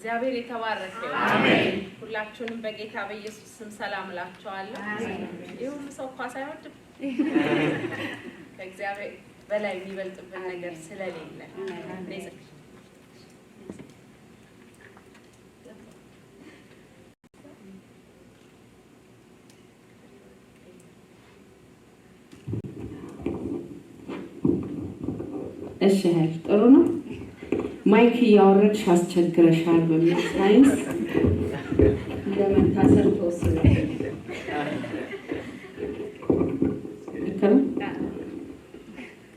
እግዚአብሔር የተባረከ አሜን። ሁላችሁንም በጌታ በኢየሱስ ስም ሰላም እላችኋለሁ። ይሁን ሰው ኳስ አይወድም ከእግዚአብሔር በላይ የሚበልጥብን ነገር ስለሌለ እሺ ጥሩ ነው። ማይክ ያወረድሽ አስቸግረሻል በሚል ሳይንስ ለመታሰር ተወሰነ።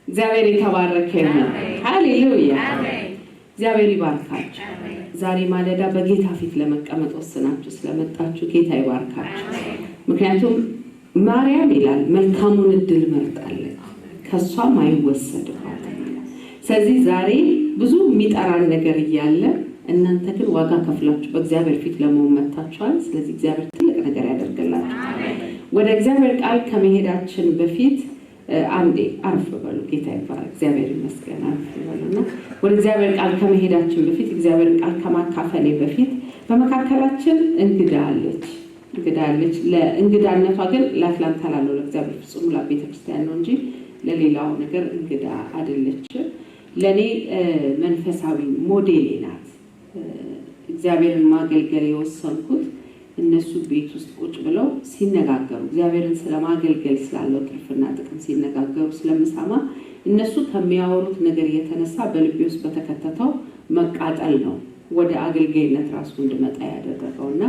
እግዚአብሔር የተባረከ ይሁን። ሃሌሉያ። እግዚአብሔር ይባርካችሁ። ዛሬ ማለዳ በጌታ ፊት ለመቀመጥ ወስናችሁ ስለመጣችሁ ጌታ ይባርካችሁ። ምክንያቱም ማርያም ይላል መልካሙን እድል መርጣለች፣ ከሷም አይወሰድም። ስለዚህ ዛሬ ብዙ የሚጠራን ነገር እያለ እናንተ ግን ዋጋ ከፍላችሁ በእግዚአብሔር ፊት ለመመጣታችኋል። ስለዚህ እግዚአብሔር ትልቅ ነገር ያደርግላችሁ። ወደ እግዚአብሔር ቃል ከመሄዳችን በፊት አንዴ አርፍ በሉ። ጌታ ይባርክ። እግዚአብሔር ይመስገን። አርፍ በሉና ወደ እግዚአብሔር ቃል ከመሄዳችን በፊት እግዚአብሔርን ቃል ከማካፈሌ በፊት በመካከላችን እንግዳ አለች። ለእንግዳነቷ ግን ለአትላንታ ላለው ለእግዚአብሔር ፍጹም ለቤተክርስቲያን ነው እንጂ ለሌላው ነገር እንግዳ አይደለችም። ለኔ መንፈሳዊ ሞዴሌ ናት። እግዚአብሔርን ማገልገል የወሰንኩት እነሱ ቤት ውስጥ ቁጭ ብለው ሲነጋገሩ እግዚአብሔርን ስለማገልገል ስላለው ትርፍና ጥቅም ሲነጋገሩ ስለምሰማ እነሱ ከሚያወሩት ነገር የተነሳ በልቤ ውስጥ በተከተተው መቃጠል ነው ወደ አገልጋይነት ራሱ እንድመጣ ያደረገውና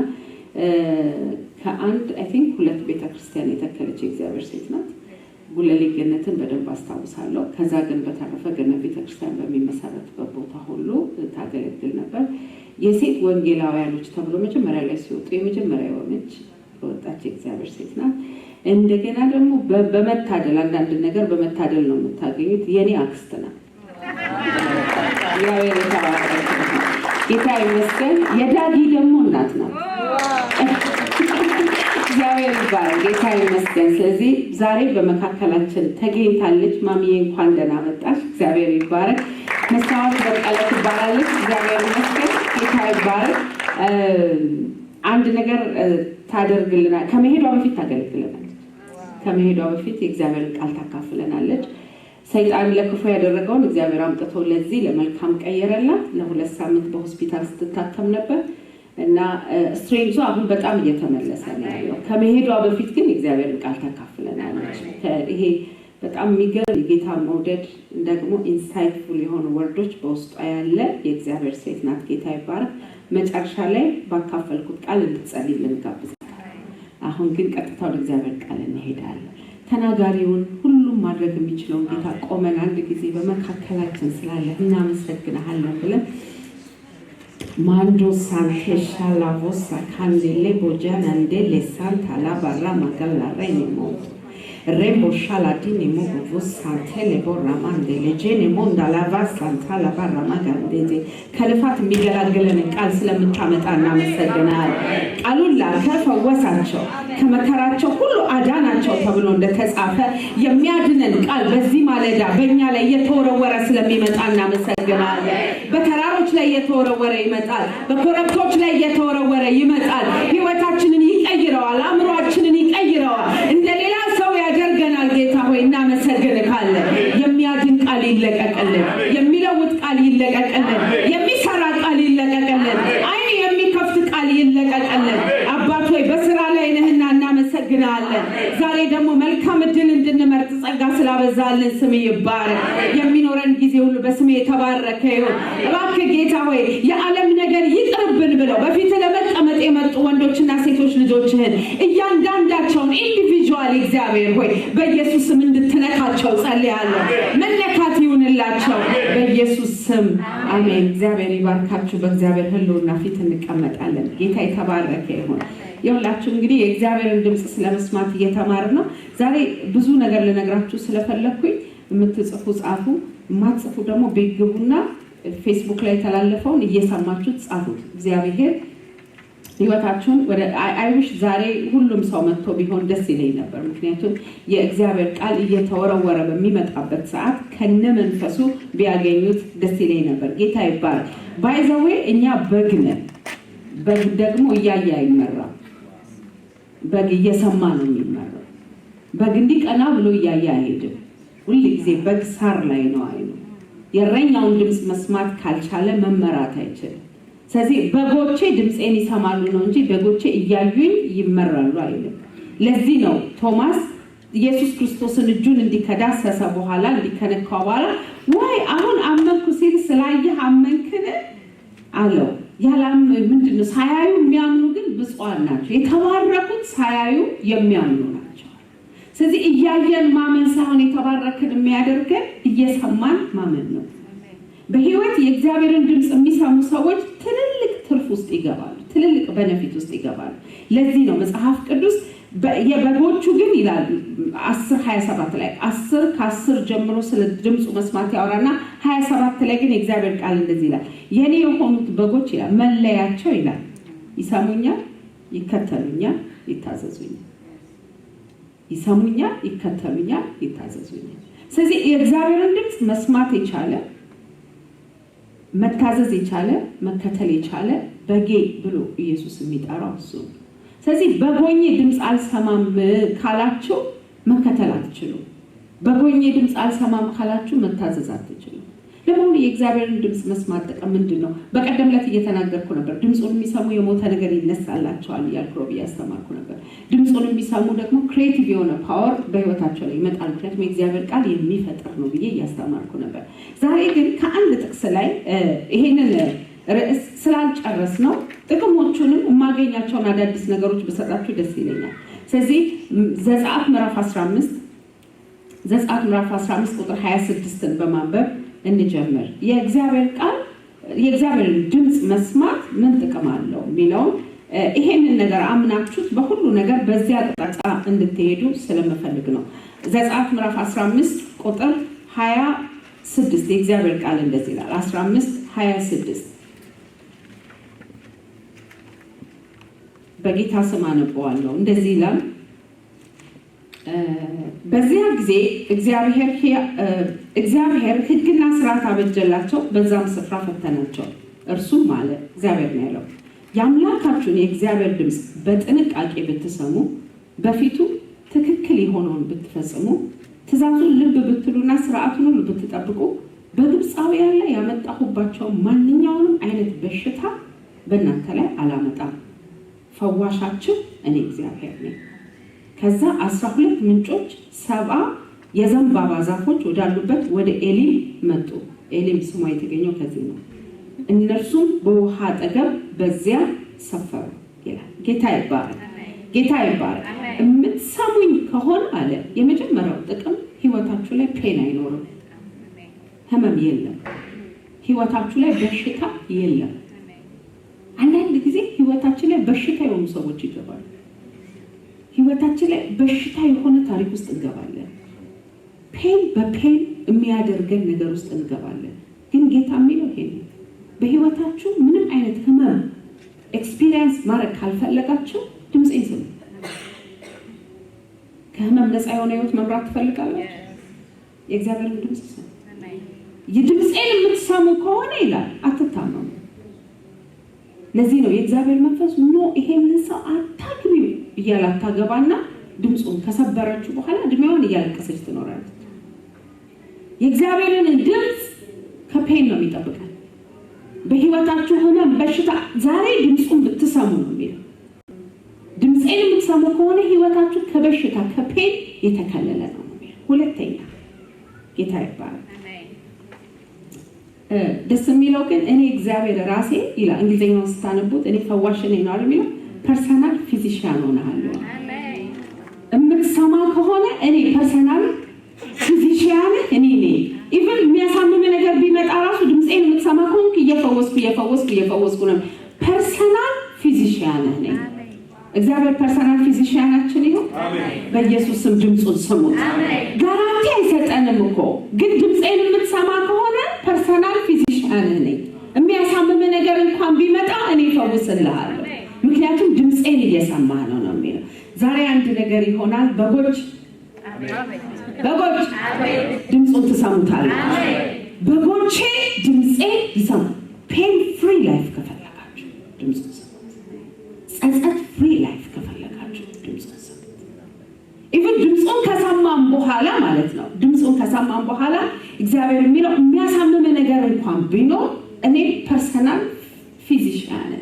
ከአንድ አይ ቲንክ 2 ቤተክርስቲያን የተከለች እግዚአብሔር ሴት ናት። ጉለሌ ገነትን በደንብ አስታውሳለሁ። ከዛ ግን በተረፈ ገነት ቤተክርስቲያን በሚመሰረትበት ቦታ ሁሉ ታገለግል ነበር። የሴት ወንጌላውያኖች ተብሎ መጀመሪያ ላይ ሲወጡ የመጀመሪያ የሆነች ወጣች እግዚአብሔር ሴት ናት። እንደገና ደግሞ በመታደል አንዳንድ ነገር በመታደል ነው የምታገኙት። የኔ አክስት ናት። እግዚአብሔር የተባረከ ጌታ ይመስገን። የዳጊ ደግሞ እናት ናት። እግዚአብሔር ይባርክ። ጌታ ይመስገን። ስለዚህ ዛሬ በመካከላችን ተገኝታለች። ማሚዬ እንኳን ደህና መጣሽ። እግዚአብሔር ይባርክ። መስታወት በቀለ ትባላለች። እግዚአብሔር ይመስገን። ጌታ ይባርክ። አንድ ነገር ታደርግልናለች። ከመሄዷ በፊት ታገለግለናለች። ከመሄዷ በፊት የእግዚአብሔርን ቃል ታካፍለናለች። ሰይጣን ለክፉ ያደረገውን እግዚአብሔር አምጥቶ ለዚህ ለመልካም ቀየረላት። ለ2 ሳምንት በሆስፒታል ስትታከም ነበር እና ስትሬንጁ አሁን በጣም እየተመለሰ ነው ያለው። ከመሄዷ በፊት ግን እግዚአብሔርን ቃል ታካፍለናለች። ይሄ በጣም የሚገርም የጌታ መውደድ ደግሞ ኢንሳይትፉል የሆኑ ወርዶች በውስጧ ያለ የእግዚአብሔር ሴት ናት። ጌታ ይባረክ። መጨረሻ ላይ ባካፈልኩት ቃል እንድትጸልይልን ጋብዛለሁ። አሁን ግን ቀጥታ ወደ እግዚአብሔር ቃል እንሄዳለን። ተናጋሪውን ሁሉም ማድረግ የሚችለውን ጌታ ቆመን አንድ ጊዜ በመካከላችን ስላለ እናመሰግናለን ብለን Mando Santesha la vossa candele bojana ndele santa la barra magalla renimo Rembo shaladini mo vosantele borramande legene monda la vasanta la barra magandete ከልፋት የሚገላግለን ቃል ስለምታመጣና መሰግናል። ቃሉን ላከፈወሳቸው ከመከራቸው ሁሉ አዳናቸው ተብሎ እንደተጻፈ የሚያድነን ቃል በዚህ ማለዳ በእኛ ላይ የተወረወረ ስለሚመጣና መሰግናል። በተራሮች ላይ የተወረወረ ይመጣል። በኮረብቶች ላይ የተወረወረ ይመጣል። ህይወታችንን ይቀይረዋል። አእምሮአችንን ይቀይረዋል። እንደሌላ ሰው ያደርገናል። ጌታ ሆይ እናመሰግንካለን። የሚያድን ቃል ይለቀቅልን። የሚለውጥ ቃል ይለቀቅልን። የሚሰራ ቃል ይለቀቅልን። አይን የሚከፍት ቃል ይለቀቅልን። አባት ሆይ በስራ ላይ ነህና እናመሰግናለን። ዛሬ ደግሞ መልካም እድል እንድንመርጥ ጸጋ ስላበዛልን ስም ይባረክ። የሚኖረን ጊዜ ሁሉ በስም የተባረከ ይሁን። እባክህ ጌታ ሆይ የዓለም ነገር ይቅርብን ብለው በፊት ለመቀመጥ የመጡ ወንዶችና ሴቶች ልጆችህን እያንዳንዳቸውን ኢንዲቪጁዋል እግዚአብሔር ሆይ በኢየሱስ ስም እንድትነካቸው ጸልያለሁ። መነካት ይሁንላቸው በኢየሱስ ስም አሜን። እግዚአብሔር ይባርካችሁ። በእግዚአብሔር ህልውና ፊት እንቀመጣለን። ጌታ የተባረከ ይሁን። ይሁንላችሁ። እንግዲህ የእግዚአብሔርን ድምጽ ስለመስማት እየተማርን ነው። ዛሬ ብዙ ነገር ልነግራችሁ ስለፈለኩኝ የምትጽፉ ጻፉ፣ የማትጽፉ ደግሞ ቤት ግቡና ፌስቡክ ላይ ተላለፈውን እየሰማችሁ ጻፉት። እግዚአብሔር ህይወታችሁን ወደ አይዊሽ ዛሬ ሁሉም ሰው መጥቶ ቢሆን ደስ ይለኝ ነበር። ምክንያቱም የእግዚአብሔር ቃል እየተወረወረ በሚመጣበት ሰዓት ከነመንፈሱ ቢያገኙት ደስ ይለኝ ነበር። ጌታ ይባረክ። ባይ ዘ ዌይ እኛ በግ ነን። በግ ደግሞ እያየ አይመራም። በግ እየሰማ ነው የሚመራው። በግ እንዲህ ቀና ብሎ እያየ አይሄድም። ሁሉ ጊዜ በግ ሳር ላይ ነው አይኑ። የእረኛውን ድምፅ መስማት ካልቻለ መመራት አይችልም። ስለዚህ በጎቼ ድምፄን ይሰማሉ ነው እንጂ በጎቼ እያዩኝ ይመራሉ አይልም። ለዚህ ነው ቶማስ ኢየሱስ ክርስቶስን እጁን እንዲከዳሰሰ በኋላ እንዲከነካው በኋላ ወይ አሁን አመንኩ ሲል ስላየህ አመንክን አለው። ያላም ምንድነው? ሳያዩ የሚያምኑ ግን ብፁዓን ናቸው። የተባረኩት ሳያዩ የሚያምኑ ናቸው። ስለዚህ እያየን ማመን ሳይሆን የተባረክን የሚያደርገን እየሰማን ማመን ነው። በህይወት የእግዚአብሔርን ድምጽ የሚሰሙ ሰዎች ትልልቅ ትርፍ ውስጥ ይገባሉ፣ ትልልቅ በነፊት ውስጥ ይገባሉ። ለዚህ ነው መጽሐፍ ቅዱስ የበጎቹ ግን ይላል 10:27 ላይ 10 ጀምሮ ስለ ድምጹ መስማት ያወራና 27 ላይ ግን የእግዚአብሔር ቃል እንደዚህ ይላል፣ የኔ የሆኑት በጎች ይላል መለያቸው ይላል ይሰሙኛል፣ ይከተሉኛል፣ ይታዘዙኛል። ይሰሙኛል፣ ይከተሉኛል፣ ይታዘዙኛል። ስለዚህ የእግዚአብሔርን ድምጽ መስማት የቻለ መታዘዝ የቻለ መከተል የቻለ በጌ ብሎ ኢየሱስ የሚጠራው እሱ። ስለዚህ በጎኜ ድምጽ አልሰማም ካላችሁ መከተል አትችሉም። በጎኜ ድምጽ አልሰማም ካላችሁ መታዘዝ አትችሉም። ለምን የእግዚአብሔርን ድምጽ መስማት ጥቅም ምንድነው? በቀደም ዕለት እየተናገርኩ ነበር። ድምጹን የሚሰሙ የሞተ ነገር ይነሳላቸዋል እያልኩ እያስተማርኩ ነበር። ድምጹን የሚሰሙ ደግሞ ክሬቲቭ የሆነ ፓወር በህይወታቸው ላይ ይመጣል። ምክንያቱም የእግዚአብሔር ቃል የሚፈጥር ነው ብዬ እያስተማርኩ ነበር። ዛሬ ግን ከአንድ ጥቅስ ላይ ይሄንን ርዕስ ስላልጨረስ ነው ጥቅሞቹንም የማገኛቸውን አዳዲስ ነገሮች በሰጣችሁ ደስ ይለኛል። ስለዚህ ዘጸአት ምዕራፍ 15 ቁጥር 26ን በማንበብ እንጀምር። የእግዚአብሔር ቃል የእግዚአብሔርን ድምጽ መስማት ምን ጥቅም አለው የሚለው ይሄንን ነገር አምናችሁት በሁሉ ነገር በዚያ አቅጣጫ እንድትሄዱ ስለምፈልግ ነው። ዘጸአት ምዕራፍ 15 ቁጥር 26 የእግዚአብሔር ቃል እንደዚህ ይላል። 15:26 በጌታ ስም አነበዋለሁ። እንደዚህ ይላል፣ በዚያ ጊዜ እግዚአብሔር ሕግና ስርዓት አበጀላቸው፣ በዛም ስፍራ ፈተናቸው። እርሱም ማለት እግዚአብሔር ነው ያለው፣ የአምላካችሁን የእግዚአብሔር ድምፅ በጥንቃቄ ብትሰሙ፣ በፊቱ ትክክል የሆነውን ብትፈጽሙ፣ ትእዛዙን ልብ ብትሉና ስርዓቱን ሁሉ ብትጠብቁ፣ በግብፃውያን ላይ ያመጣሁባቸው ማንኛውንም አይነት በሽታ በእናንተ ላይ አላመጣም። ፈዋሻችሁ እኔ እግዚአብሔር ነኝ። ከዛ 12 ምንጮች 70 የዘንባባ ዛፎች ወዳሉበት ወደ ኤሊም መጡ። ኤሊም ስሟ የተገኘው ከዚህ ነው። እነርሱም በውሃ አጠገብ በዚያ ሰፈሩ ይላል። ጌታ ይባረክ፣ ጌታ ይባረክ። የምትሰሙኝ ከሆነ አለ የመጀመሪያው ጥቅም ህይወታችሁ ላይ ፔን አይኖርም፣ ህመም የለም፣ ህይወታችሁ ላይ በሽታ የለም። አንዳንድ ጊዜ ህይወታችን ላይ በሽታ የሆኑ ሰዎች ይገባሉ። ህይወታችን ላይ በሽታ የሆነ ታሪክ ውስጥ እንገባለን። ፔን በፔን የሚያደርገን ነገር ውስጥ እንገባለን። ግን ጌታ የሚለው ይሄ ነው። በህይወታችሁ ምንም አይነት ህመም ኤክስፒሪየንስ ማድረግ ካልፈለጋችሁ ድምፄን ስሙ። ከህመም ነፃ የሆነ ህይወት መምራት ትፈልጋላችሁ? የእግዚአብሔርን ድምፅ ስሙ። የድምፄን የምትሰሙ ከሆነ ይላል አትታመሙ። ለዚህ ነው የእግዚአብሔር መንፈስ ኖ ይሄንን ሰው አታግቢው እያለ አታገባና ድምፁን ከሰበረችው በኋላ እድሜዋን እያለቀሰች ትኖራለች። የእግዚአብሔርን ድምፅ ከፔን ነው የሚጠብቃል። በህይወታችሁ ህመም በሽታ ዛሬ ድምፁን ብትሰሙ ነው የሚለው። ድምፄን የምትሰሙ ከሆነ ህይወታችሁ ከበሽታ ከፔን የተከለለ ነው የሚለው። ሁለተኛ ጌታ ይባረክ። ደስ የሚለው ግን እኔ እግዚአብሔር ራሴ ይላል። እንግሊዘኛውን ስታነቡት እኔ ፈዋሽ ነኝ ነው የሚለው። ፐርሰናል ፊዚሺያን ሆነሃለሁ። የምትሰማ ከሆነ እኔ ፐርሰናል ፊዚሺያን እኔ ነኝ። ኢቭን የሚያሳምም ነገር ቢመጣ ራሱ ድምፄን የምትሰማ ከሆንክ እየፈወስኩ ነው። ፐርሰናል ፊዚሺያን ነኝ። እግዚአብሔር ፐርሰናል ፊዚሺያናችን ይሁን። በኢየሱስ ስም ድምፁን ስሙት። ጋራንቲ አይሰጠንም እኮ ግን ድምፄን የምትሰማ ከሆነ ፐርሰናል ፊዚሺያን ነኝ። የሚያሳምም ነገር እንኳን ቢመጣ እኔ ፈውስልሃለሁ። ምክንያቱም እየሰማ ነው የሚለው። ዛሬ አንድ ነገር ይሆናል። በጎች ድምፁን ትሰሙታላችሁ። በጎቼ ድምፄ ይሰሙ። ፔን ፍሪ ላይፍ ከፈለጋችሁ ድምፁን ሰሙት። ጸጸት ፍሪ ላይፍ ከፈለጋችሁ ድምፁን ሰሙት። ኢቭን ድምፁን ከሰማን በኋላ ማለት ነው። ድምፁን ከሰማን በኋላ እግዚአብሔር የሚለው የሚያሳምም ነገር እንኳን ቢኖር እኔ ፐርሰናል ፊዚሽያን ነኝ።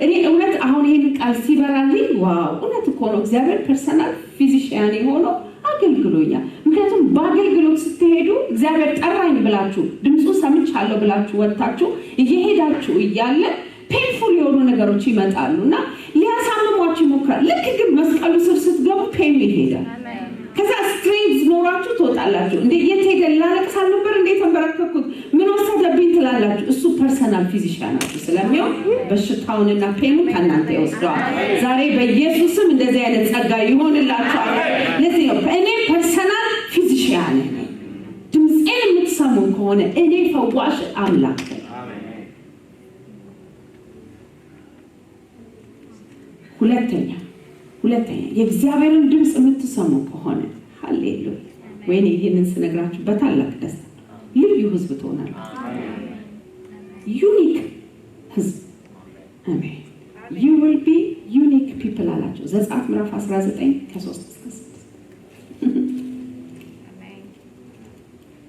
እኔ እውነት አሁን ይሄን ቃል ሲበራልኝ ዋው እውነት እኮ ነው። እግዚአብሔር ፐርሰናል ፊዚሽያን የሆነው አገልግሎኛል። ምክንያቱም በአገልግሎት ስትሄዱ እግዚአብሔር ጠራኝ ብላችሁ ድምፁ ሰምቻለሁ ብላችሁ ወጣችሁ እየሄዳችሁ እያለ ፔንፉል የሆኑ ነገሮች ይመጣሉ እና ሊያሳምሟችሁ ይሞክራል። ልክ ግን መስቀሉ ስር ስትገቡ ፔን ይሄዳል። ከዛ ስትሬንግዝ ኖራችሁ ትወጣላችሁ። እንዴ የት ሄደ? ላለቅስ አልነበር እንዴ ተንበረከኩት? ምን ወሰደብኝ ትላላችሁ። እሱ ፐርሰናል ፊዚሽያናችሁ ስለሚሆን በሽታውንና ፔኑን ከእናንተ ይወስደዋል። ዛሬ በኢየሱስም እንደዚህ አይነት ጸጋ ይሆንላችኋል። ለዚህ ነው እኔ ፐርሰናል ፊዚሽያን ነኝ። ድምፄን የምትሰሙ ከሆነ እኔ ፈዋሽ አምላክ ነኝ። ሁለተኛ የእግዚአብሔርን ድምፅ የምትሰሙ ከሆነ ሃሌሉያ ወይኔ ይህንን ስነግራችሁ በታላቅ ደስታ ልዩ ህዝብ ትሆናላችሁ። ዩኒክ ህዝብ አሜን። you will be unique people አላቸው ዘጸአት ምዕራፍ 19 ከ3-6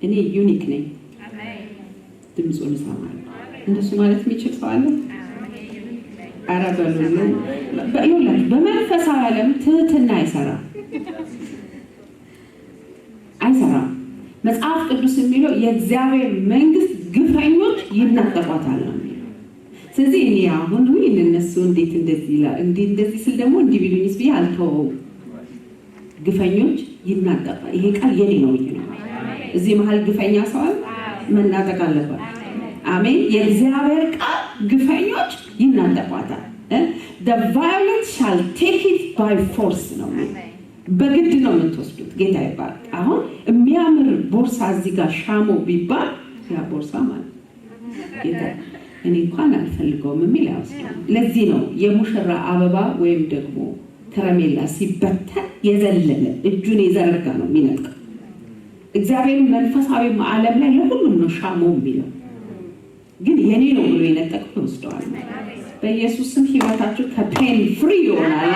እኔ ዩኒክ ነኝ። ድምፁን እሰማለሁ። እንደሱ ማለት የሚችል ሰው አለ? አረበሉልን በመንፈሳዊ ዓለም ትህትና አይሰራም። መጽሐፍ ቅዱስ የሚለው የእግዚአብሔር መንግስት ግፈኞች ይናጠቋታል ነው የሚለው። ስለዚህ እኔ አሁን እነሱ እንዴት እንደዚህ ይላል እንደዚህ ስል ደግሞ እንዲህ ቢሉኝስ ብዬ አልተወውም። ግፈኞች ይናጠቃል። ይሄ ቃል የኔ ነው ነው። እዚህ መሀል ግፈኛ ሰው መናጠቅ አለበት። አሜን። የእግዚአብሔር ቃል ግፈኞች ይናጠቋታል። the violent shall take it by force ነው። በግድ ነው የምትወስዱት። ጌታ ይባርክ። አሁን የሚያምር ቦርሳ እዚህ ጋር ሻሞ ቢባል ያ ቦርሳ ማለት ጌታ እኔ እንኳን አልፈልገውም የሚል ያወስዳል። ለዚህ ነው የሙሽራ አበባ ወይም ደግሞ ከረሜላ ሲበተን የዘለለ እጁን የዘረጋ ነው የሚነጥቀው። እግዚአብሔር መንፈሳዊ ዓለም ላይ ለሁሉም ነው ሻሞ የሚለው፣ ግን የኔ ነው ብሎ የነጠቀው ይወስደዋል። በኢየሱስ ስም ህይወታችሁ ከፔን ፍሪ ይሆናል።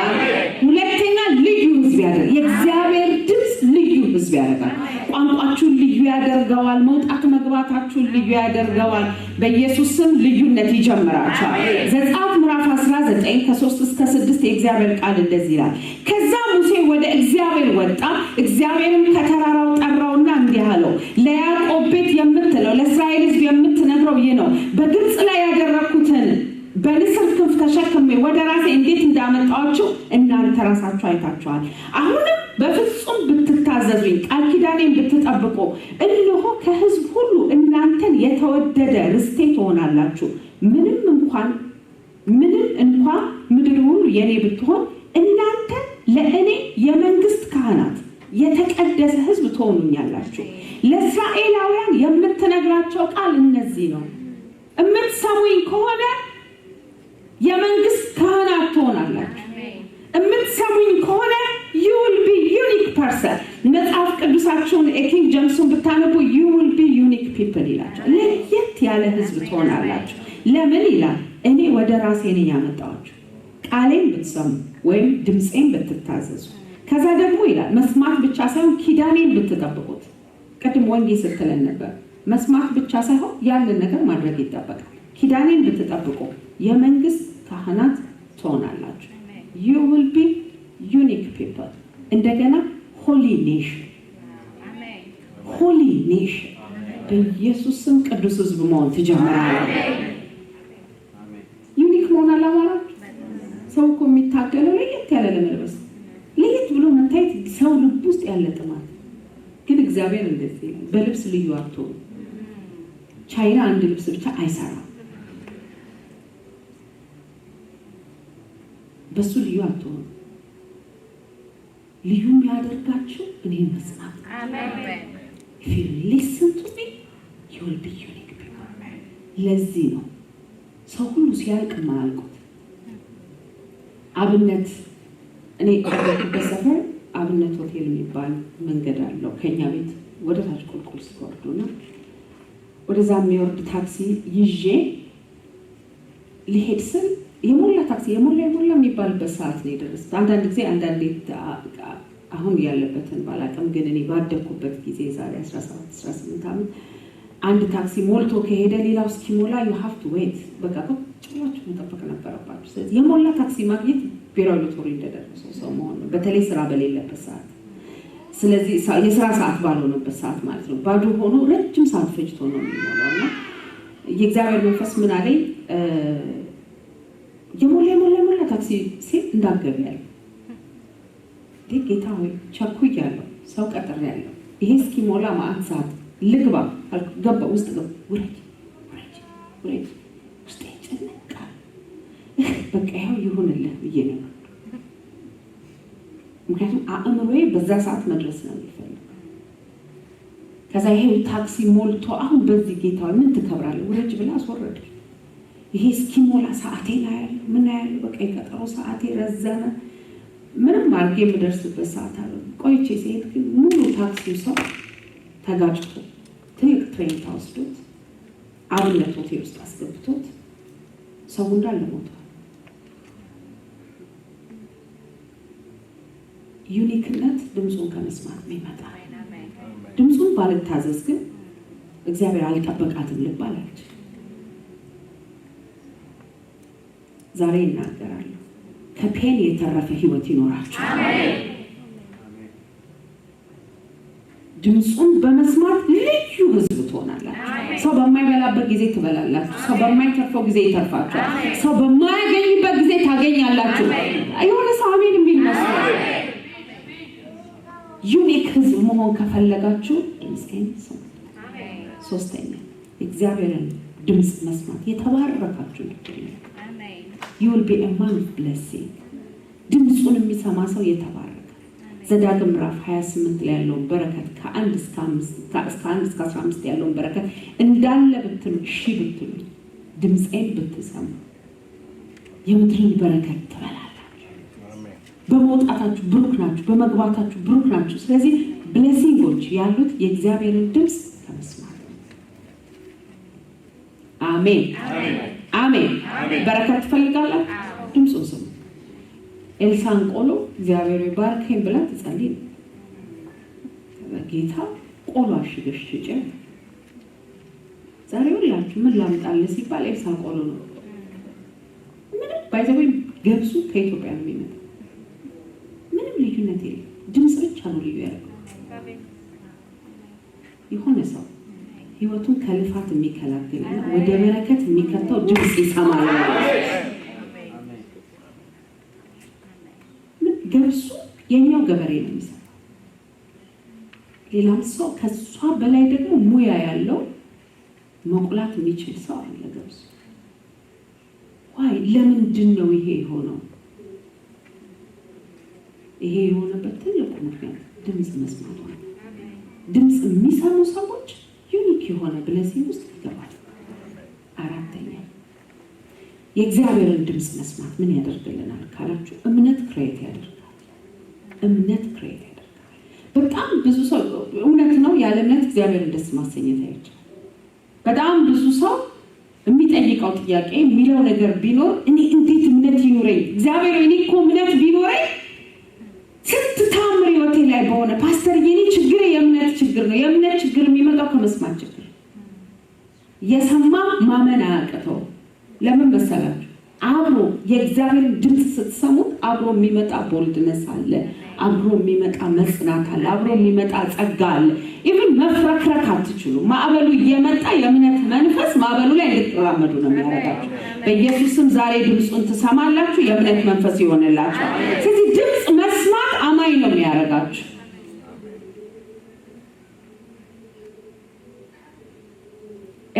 ሁለተኛ ልዩ ህዝብ ያደርጋል። የእግዚአብሔር ድምፅ ልዩ ህዝብ ያደርጋል። ቋንቋችሁን ልዩ ያደርገዋል። መውጣት መግባታችሁን ልዩ ያደርገዋል። በኢየሱስ ስም ልዩነት ይጀምራችኋል። ዘጸአት ምዕራፍ 19 ከ3-6 የእግዚአብሔር ቃል እንደዚህ ይላል። ከዛ ሙሴ ወደ እግዚአብሔር ወጣ። እግዚአብሔርም ከተራራው ጠራውና እንዲህ አለው፣ ለያዕቆብ ቤት የምትለው ለእስራኤል ህዝብ የምትነግረው ይህ ነው። በግብፅ ላይ ያደረኩትን በንስር ክንፍ ተሸክሜ ወደ ራሴ እንዴት እንዳመጣኋችሁ እናንተ ራሳችሁ አይታችኋል። አሁንም በፍጹም ብትታዘዙኝ ቃል ኪዳኔን ብትጠብቁ እነሆ ከህዝብ ሁሉ እናንተን የተወደደ ርስቴ ትሆናላችሁ። ምንም እንኳን ምድር ሁሉ የኔ ብትሆን እናንተ ለእኔ የመንግስት ካህናት የተቀደሰ ህዝብ ትሆኑኛላችሁ። ለእስራኤላውያን የምትነግራቸው ቃል እነዚህ ነው። የምትሰሙኝ ከሆነ የመንግስት ካህናት ትሆናላችሁ። የምትሰሙኝ ከሆነ you will be unique person። መጽሐፍ ቅዱሳችሁን ኪንግ ጄምስን ብታነቡ you will be unique people ይላል። ለየት ያለ ህዝብ ትሆናላችሁ። ለምን ይላል? እኔ ወደ ራሴ ነኝ ያመጣኋችሁ ቃሌን ብትሰሙ ወይም ድምፄን ብትታዘዙ። ከዛ ደግሞ ይላል መስማት ብቻ ሳይሆን ኪዳኔን ብትጠብቁት። ቅድም ወንጌል ስትለን ነበር። መስማት ብቻ ሳይሆን ያንን ነገር ማድረግ ይጠበቃል። ኪዳኔን ብትጠብቁ የመንግስት ካህናት ትሆናላችሁ። you will be unique people። እንደገና holy nation። holy nation። በኢየሱስ ስም ቅዱስ ህዝብ መሆን ትጀምራላችሁ። ዩኒክ መሆን አላማራችሁ። ሰው እኮ የሚታገለው ለየት ያለ ለመልበስ ለየት ብሎ መታየት ሰው ልብ ውስጥ ያለ ጥማት፣ ግን እግዚአብሔር እንደዚህ ይላል፣ በልብስ ልዩ አትሆኑ። ቻይና አንድ ልብስ ብቻ አይሰራም። በሱ ልዩ አትሆኑ። ልዩ የሚያደርጋችሁ እኔ መስማት። አሜን። if you listen to me you will be unique people። ለዚህ ነው ሰው ሁሉ ሲያልቅ ማልቁት አብነት እኔ በሰፈር አብነት ሆቴል የሚባል መንገድ አለው ከኛ ቤት ወደ ታች ቁልቁል ሲወርዱና ወደዛ የሚወርድ ታክሲ ይዤ ልሄድ ስል የሞላ ታክሲ የሞላ የሚባልበት ሰዓት ነው የደረስኩት። አንዳንድ ጊዜ አሁን ያለበትን ባላቅም ግን እኔ ባደኩበት ጊዜ ዛሬ 17-18 ዓመት አንድ ታክሲ ሞልቶ ከሄደ ሌላው እስኪሞላ you have to wait በቃ ጭራችሁ መጠበቅ ነበረባችሁ። ስለዚህ የሞላ ታክሲ ማግኘት ብሔራዊ ሎተሪ እንደደረሰው ሰው መሆን ነው፣ በተለይ ስራ በሌለበት ሰዓት። ስለዚህ የስራ ሰዓት ባልሆነበት ሰዓት ማለት ነው። ባዶ ሆኖ ረጅም ሰዓት ፈጅቶ ነው የሚሞላውና የእግዚአብሔር መንፈስ ምን አለኝ የሞላ ታክሲ ሲል እንዳገበያል ጌታ ሆይ ቸኩያለሁ፣ ሰው ቀጥሬያለሁ፣ ይሄ እስኪሞላ ማአት ሰዓት ልግባ ገባ ውስጥ ገባ ውረጅ ውስጥ ይጨነቃል። በቃ ያው ይሁንልህ ብዬ ነው። ምክንያቱም አእምሮዬ በዛ ሰዓት መድረስ ነው የሚፈልገው። ከዛ ይሄ ታክሲ ሞልቶ አሁን በዚህ ጌታ ምን ትከብራለህ ውረጅ ብላ አስወረደ። ይሄ እስኪሞላ ሰዓቴ ላይ ያለው ምን ያለው በቃ የቀጠሮ ሰዓቴ ረዘመ። ምንም አድርጌ የምደርስበት ሰዓት አለ። ቆይቼ ሲሄድ ግን ሙሉ ታክሲው ሰው ተጋጭቶ ትልቅ ትሬን ታወስዶት አብነት ሆቴል ውስጥ አስገብቶት ሰው እንዳለ ሞቷል። ዩኒክነት ድምፁን ከመስማት የሚመጣ ድምፁን ባልታዘዝ ግን እግዚአብሔር አልጠበቃትም ልባል አልችልም። ዛሬ እናገራለሁ ከፔን የተረፈ ህይወት ይኖራችሁ። ድምፁን በመስማት ልዩ ህዝብ ትሆናላችሁ። ሰው በማይበላበት ጊዜ ትበላላችሁ። ሰው በማይተርፈው ጊዜ ይተርፋችኋል። ሰው በማያገኝበት ጊዜ ታገኛላችሁ። የሆነ ሰው አሜን የሚል መስሎኝ ዩኒክ ህዝብ መሆን ከፈለጋችሁ ድምፄን ስሙ። ሶስተኛ እግዚአብሔርን ድምፅ መስማት የተባረካችሁ ነው። you will be a man of blessing። ድምፁን የሚሰማ ሰው የተባረከ። ዘዳግም ምዕራፍ 28 ላይ ያለውን በረከት ከ1 እስከ 15 ያለውን በረከት እንዳለ ብትሉ እሺ ብትሉ ድምፄን ብትሰሙ የምድርን በረከት ትበላላችሁ። በመውጣታችሁ ብሩክ ናችሁ፣ በመግባታችሁ ብሩክ ናችሁ። ስለዚህ ብሌሲንጎች ያሉት የእግዚአብሔርን ድምፅ ከመስማት ነው። አሜን አሜን። በረከት ትፈልጋላችሁ? ድምፁን ስሙ። ኤልሳን ቆሎ እግዚአብሔር ይባርከኝ ብላ ትጸልይ። ጌታ ቆሎ አሽገሽ ሽጭ። ዛሬ ሁላችሁ ምን ላምጣልህ ሲባል ኤልሳ ቆሎ ነው። ምንም ባይዘው ገብሱ ከኢትዮጵያ ነው የሚመጣው። ምንም ልዩነት የለም። ድምፅ ብቻ ነው ልዩ ያለው። የሆነ ሰው ህይወቱን ከልፋት የሚከላከልና ወደ በረከት የሚከተው ድምፅ ይሰማል። ገብሱ የኛው ገበሬ ነው የሚሰማው። ሌላም ሰው ከሷ በላይ ደግሞ ሙያ ያለው መቁላት የሚችል ሰው አለ። ገብሱ ለምንድን ነው ይሄ የሆነው? ይሄ የሆነበት ትልቁ ምክንያት ድምፅ መስማት ነው። ድምፅ የሚሰሙ ሰዎች ዩኒክ የሆነ ብሌሲንግ ውስጥ ይገባል። አራተኛ የእግዚአብሔርን ድምፅ መስማት ምን ያደርግልናል ካላችሁ እምነት ክሬት ያደርጋል። እምነት ክሬት ያደርጋል። በጣም ብዙ ሰው እውነት ነው ያለ እምነት እግዚአብሔርን ደስ ማሰኘት አይችልም። በጣም ብዙ ሰው የሚጠይቀው ጥያቄ የሚለው ነገር ቢኖር እኔ እንዴት እምነት ይኖረኝ እግዚአብሔር እኔ እኮ እምነት ቢኖረኝ ስንት ታምር ህይወቴ ላይ በሆነ ፓስተር የኔ ችግር የእምነት ችግር ነው። የእምነት ችግር የሚመጣው ከመስማት ችግር። የሰማ ማመን አያቅተው። ለምን መሰላችሁ? አብሮ የእግዚአብሔርን ድምፅ ስትሰሙት አብሮ የሚመጣ ቦልድነስ አለ፣ አብሮ የሚመጣ መጽናት አለ፣ አብሮ የሚመጣ ጸጋ አለ። ኢቭን መፍረክረክ አትችሉ። ማዕበሉ እየመጣ የእምነት መንፈስ ማዕበሉ ላይ እንድትራመዱ ነው የሚያደርጋችሁ። በኢየሱስም ዛሬ ድምፁን ትሰማላችሁ፣ የእምነት መንፈስ ይሆንላችሁ። ስለዚህ ድምፅ መስማት አማኝ ነው የሚያደርጋችሁ።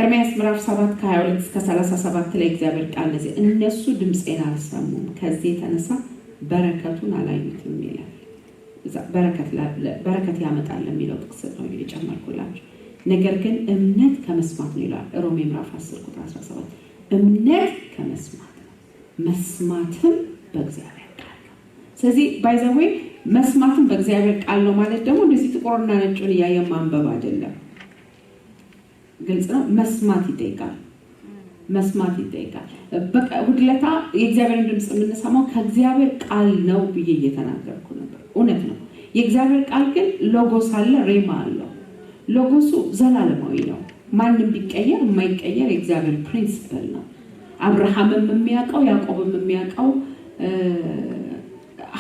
ኤርምያስ ምዕራፍ 7 ከ22 እስከ 37 ላይ እግዚአብሔር ቃል እንደዚህ እነሱ ድምፄን አልሰሙም ከዚህ የተነሳ በረከቱን አላዩትም ይላል። በረከት ያመጣል የሚለው ጥቅስ ነው የጨመርኩላችሁ። ነገር ግን እምነት ከመስማት ነው ይላል ሮሜ ምዕራፍ 10 ቁጥር 17። እምነት ከመስማት መስማትም በእግዚአብሔር ስለዚህ ባይ ዘ ዌይ መስማትን በእግዚአብሔር ቃል ነው ማለት ደግሞ እንደዚህ ጥቁርና ነጭን ያየ ማንበብ አይደለም። ግልጽ ነው። መስማት ይጠይቃል። በቃ ሁድለታ የእግዚአብሔርን ድምጽ የምንሰማው ከእግዚአብሔር ቃል ነው ብዬ እየተናገርኩ ነበር። እውነት ነው። የእግዚአብሔር ቃል ግን ሎጎስ አለ፣ ሬማ አለው። ሎጎሱ ዘላለማዊ ነው። ማንም ቢቀየር የማይቀየር የእግዚአብሔር ፕሪንሲፕል ነው። አብርሃምም የሚያውቀው፣ ያዕቆብም የሚያውቀው፣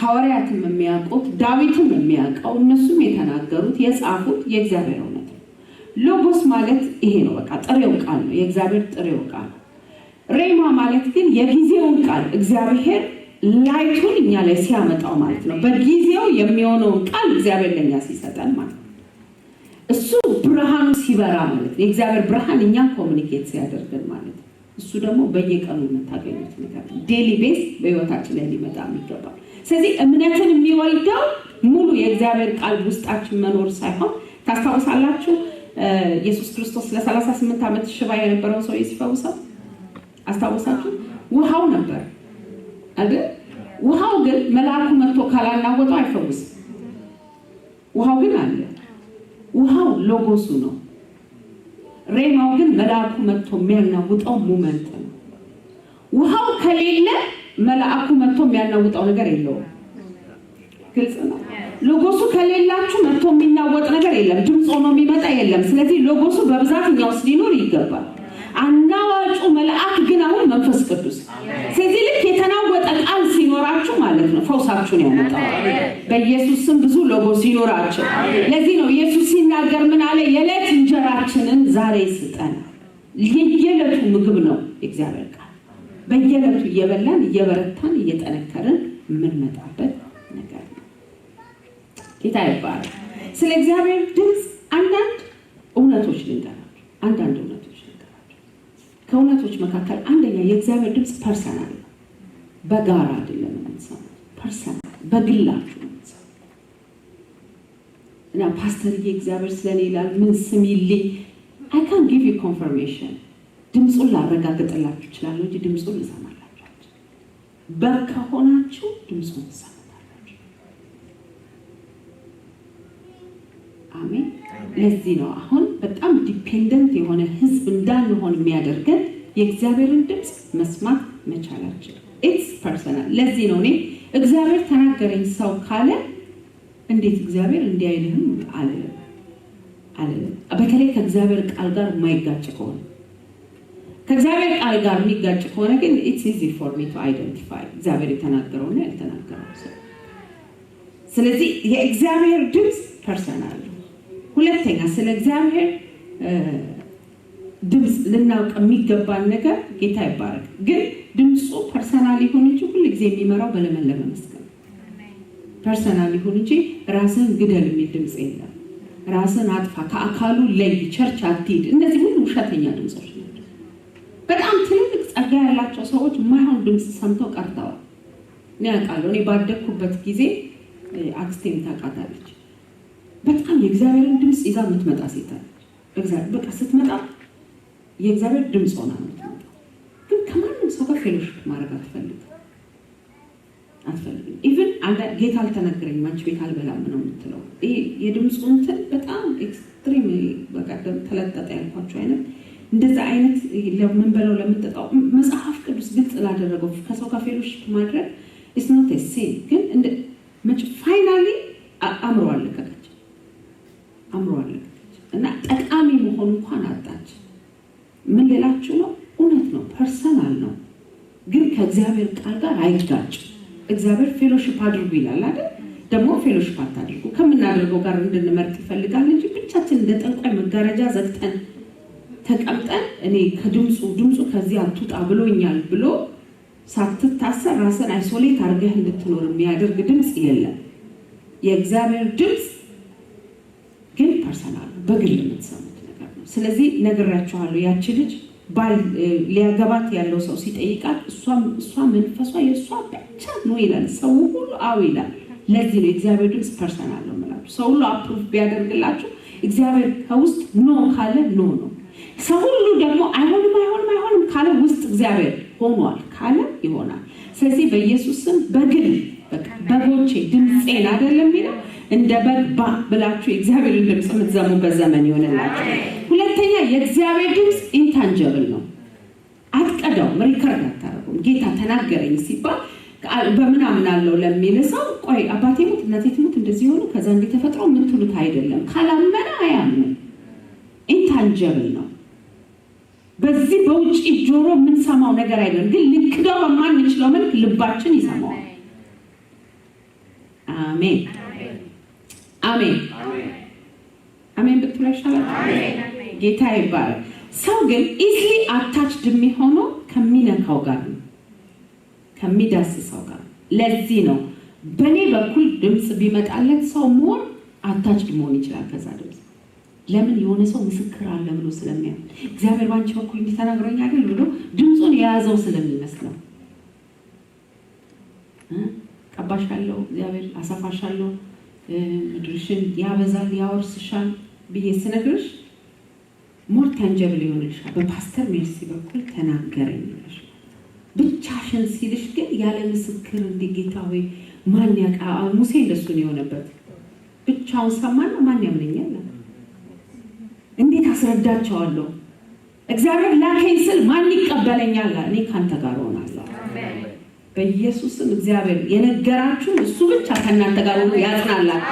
ሐዋርያትም የሚያውቁት፣ ዳዊትም የሚያውቀው፣ እነሱም የተናገሩት የጻፉት የእግዚአብሔር እውነት ነው። ሎጎስ ማለት ይሄ ነው። በቃ ጥሬው ቃል ነው። የእግዚአብሔር ጥሬው ቃል ነው። ሬማ ማለት ግን የጊዜውን ቃል እግዚአብሔር ላይቱን እኛ ላይ ሲያመጣው ማለት ነው። በጊዜው የሚሆነውን ቃል እግዚአብሔር ለኛ ሲሰጠን ማለት ነው። እሱ ብርሃኑ ሲበራ ማለት ነው። የእግዚአብሔር ብርሃን እኛን ኮሙኒኬት ሲያደርገን ማለት ነው። እሱ ደግሞ በየቀኑ የምታገኙት ነገር ነው። ዴሊ ቤዝ በህይወታችን ላይ ሊመጣ የሚገባል። ስለዚህ እምነትን የሚወልደው ሙሉ የእግዚአብሔር ቃል ውስጣችን መኖር ሳይሆን ታስታውሳላችሁ ኢየሱስ ክርስቶስ ለ38 ዓመት ሽባ የነበረው ሰው ሲፈውሰው አስታውሳችሁ? ውሃው ነበር አይደል? ውሃው ግን መልአኩ መጥቶ ካላናወጠው አይፈውስም። ውሃው ግን አለ። ውሃው ሎጎሱ ነው። ሬማው ግን መልአኩ መጥቶ የሚያናውጠው ሞመንት ነው። ውሃው ከሌለ መልአኩ መጥቶ የሚያናውጠው ነገር የለውም። ግልጽ ነው። ሎጎሱ ከሌላችሁ መጥቶ የሚናወጥ ነገር የለም። ድምጽ ሆኖ የሚመጣ የለም። ስለዚህ ሎጎሱ በብዛት እኛ ውስጥ ሊኖር ይገባል። አናዋጩ መልአክ ግን አሁን መንፈስ ቅዱስ። ስለዚህ ልክ የተናወጠ ቃል ሲኖራችሁ ማለት ነው ፈውሳችሁን ያመጣል። በኢየሱስ ስም ብዙ ሎጎስ ይኖራችሁ። ለዚህ ነው ኢየሱስ ሲናገር ምን አለ? የዕለት እንጀራችንን ዛሬ ስጠን። የየዕለቱ ምግብ ነው የእግዚአብሔር ቃል። በየዕለቱ እየበላን እየበረታን እየጠነከርን የምንመጣበት ነገር ነው። ጌታ ይባረክ። ስለ እግዚአብሔር ድምፅ አንዳንድ እውነቶች ልንገራችሁ። ከእውነቶች መካከል አንደኛ የእግዚአብሔር ድምፅ ፐርሰናል ነው። በጋራ አይደለም የምንሰማው። ፐርሰናል በግላችሁ ነው የምንሰማው። እና ፓስተርዬ እግዚአብሔር ስለኔ ይላል ምን ስም ይልኝ I can't give you confirmation። ድምፁን ላረጋግጥላችሁ እችላለሁ እንጂ ድምፁን ልሰማላችሁ። በከሆናችሁ ድምፁን ትሰማላችሁ። አሜን። ለዚህ ነው አሁን በጣም ዲፔንደንት የሆነ ህዝብ እንዳንሆን የሚያደርገን የእግዚአብሔርን ድምፅ መስማት መቻላችን። ኢትስ ፐርሰናል። ለዚህ ነው እኔ እግዚአብሔር ተናገረኝ ሰው ካለ እንዴት እግዚአብሔር እንዲያይልህም አልልም። በተለይ ከእግዚአብሔር ቃል ጋር የማይጋጭ ከሆነ ከእግዚአብሔር ቃል ጋር የሚጋጭ ከሆነ ግን ኢትስ ኢዚ ፎር ሚ ቱ አይደንቲፋይ እግዚአብሔር የተናገረውና ያልተናገረው ሰው። ስለዚህ የእግዚአብሔር ድምፅ ፐርሰናል። ሁለተኛ ስለ እግዚአብሔር ድምፅ ልናውቅ የሚገባን ነገር ጌታ ይባረክ፣ ግን ድምፁ ፐርሰናል ይሁን እንጂ ሁልጊዜ የሚመራው በለመለመ መስክ ነው። ፐርሰናል ይሁን እንጂ ራስን ግደል የሚል ድምፅ የለም። ራስን አጥፋ፣ ከአካሉ ለይ፣ ቸርች አትሂድ፣ እነዚህ ሁሉ ውሸተኛ ድምፆች ናቸው። በጣም ትልልቅ ጸጋ ያላቸው ሰዎች የማይሆን ድምፅ ሰምተው ቀርተዋል። እኔ አውቃለሁ። እኔ ባደግኩበት ጊዜ አክስቴም ታውቃታለች። በጣም የእግዚአብሔርን ድምፅ ይዛ የምትመጣ ሴት አለች። እግዚአብሔር በቃ ስትመጣ የእግዚአብሔር ድምፅ ሆና ነው የምትመጣው። ግን ከማንም ሰው ጋር ፌሎሺፕ ማድረግ አትፈልግም። ኢቭን ጌታ አልተነገረኝም አንቺ ቤት አልበላም ነው የምትለው። ይሄ የድምፁ እንትን በጣም ኤክስትሪም በቀደም ተለጠጠ ያልኳቸው አይነት እንደዛ አይነት ለምንበለው ለምንጠጣው መጽሐፍ ቅዱስ ግልጽ ላደረገው ከሰው ጋር ፌሎሺፕ ማድረግ ኢስ ኖት ኤ ሲን። ግን እንደ መጭ ፋይናሊ አምሮ አለቀቀች እና ጠቃሚ መሆን እንኳን አጣች። ምን ልላችሁ ነው? እውነት ነው፣ ፐርሰናል ነው፣ ግን ከእግዚአብሔር ቃል ጋር አይጋጭም። እግዚአብሔር ፌሎሺፕ አድርጉ ይላል አይደል? ደግሞ ፌሎሺፕ አታድርጉ ከምናደርገው ጋር እንድንመርጥ ይፈልጋል እንጂ ብቻችን እንደ ጠንቋይ መጋረጃ ዘግተን ተቀምጠን እኔ ድምፁ ከዚህ አትውጣ ብሎኛል ብሎ ሳትታሰር ራስን አይሶሌት አድርገህ እንድትኖር የሚያደርግ ድምፅ የለም። የእግዚአብሔር ድምፅ ግን ፐርሰናል በግል የምትሰሙት ነገር ነው። ስለዚህ ነግራችኋለሁ። ያቺ ልጅ ባል ሊያገባት ያለው ሰው ሲጠይቃት እሷ መንፈሷ የእሷ ብቻ ነው ይላል። ሰው ሁሉ አዎ ይላል። ለዚህ ነው የእግዚአብሔር ድምፅ ፐርሰናል ነው የምላችሁ። ሰው ሁሉ አፕሩቭ ቢያደርግላችሁ እግዚአብሔር ከውስጥ ኖ ካለ ኖ ነው። ሰው ሁሉ ደግሞ አይሆንም ካለ ውስጥ እግዚአብሔር ሆኗል ካለ ይሆናል። ስለዚህ በኢየሱስ ስም በግል በጎቼ ድምጼን አይደለም የሚለው እንደ በግ ብላችሁ የእግዚአብሔርን ድምጽ የምትዘሙበት ዘመን ይሆንላችሁ። ሁለተኛ የእግዚአብሔር ድምጽ ኢንታንጀብል ነው። አትቀዳውም፣ ሪከርድ አታረጉም። ጌታ ተናገረኝ ሲባል በምን አምናለሁ ለሚል ሰው ቆይ አባቴ ሞት እናቴ ትሞት እንደዚህ ሆነ ከዛ እንዴት ተፈጥሮ የምትሉት አይደለም። ካላመነ አያምንም። ኢንታንጀብል ነው። በዚህ በውጪ ጆሮ የምንሰማው ነገር አይደለም፣ ግን ልክዳው በማንችለው መልክ ልባችን ይሰማዋል። አሜን አሜን አሜን ብትሉ ይሻላል። ጌታ ይባረክ። ሰው ግን ኢዝሊ አታችድ የሚሆነው ከሚነካው ጋር ነው፣ ከሚዳስሰው ጋር። ለዚህ ነው በእኔ በኩል ድምፅ ቢመጣለት ሰው ሞር አታችድ መሆን ይችላል ከዛ ድምፅ። ለምን? የሆነ ሰው ምስክር አለ ብሎ ስለሚያምን እግዚአብሔር ባንቺ በኩል እንዲተናግረኛል ብሎ ድምፁን የያዘው ስለሚመስለው ቀባሻለሁ፣ እግዚአብሔር አሰፋሻለሁ፣ ምድርሽን ያበዛል ያወርስሻል ብዬ ስነግርሽ ሞር ታንጀብል ይሆንልሻል። በፓስተር ሜርሲ በኩል ተናገረኝ ይልሽ ብቻሽን ሲልሽ ግን ያለ ምስክር እንዲጌታ ወይ ማን ያቃ ሙሴ እንደሱ ነው የሆነበት። ብቻውን ሰማና ማን ያምነኛል? እንዴት አስረዳቸዋለሁ? እግዚአብሔር ላከኝ ስል ማን ይቀበለኛል? እኔ ካንተ ጋር ሆናለሁ። በኢየሱስም እግዚአብሔር የነገራችሁ እሱ ብቻ ከእናንተ ጋር ሆኖ ያጽናላል።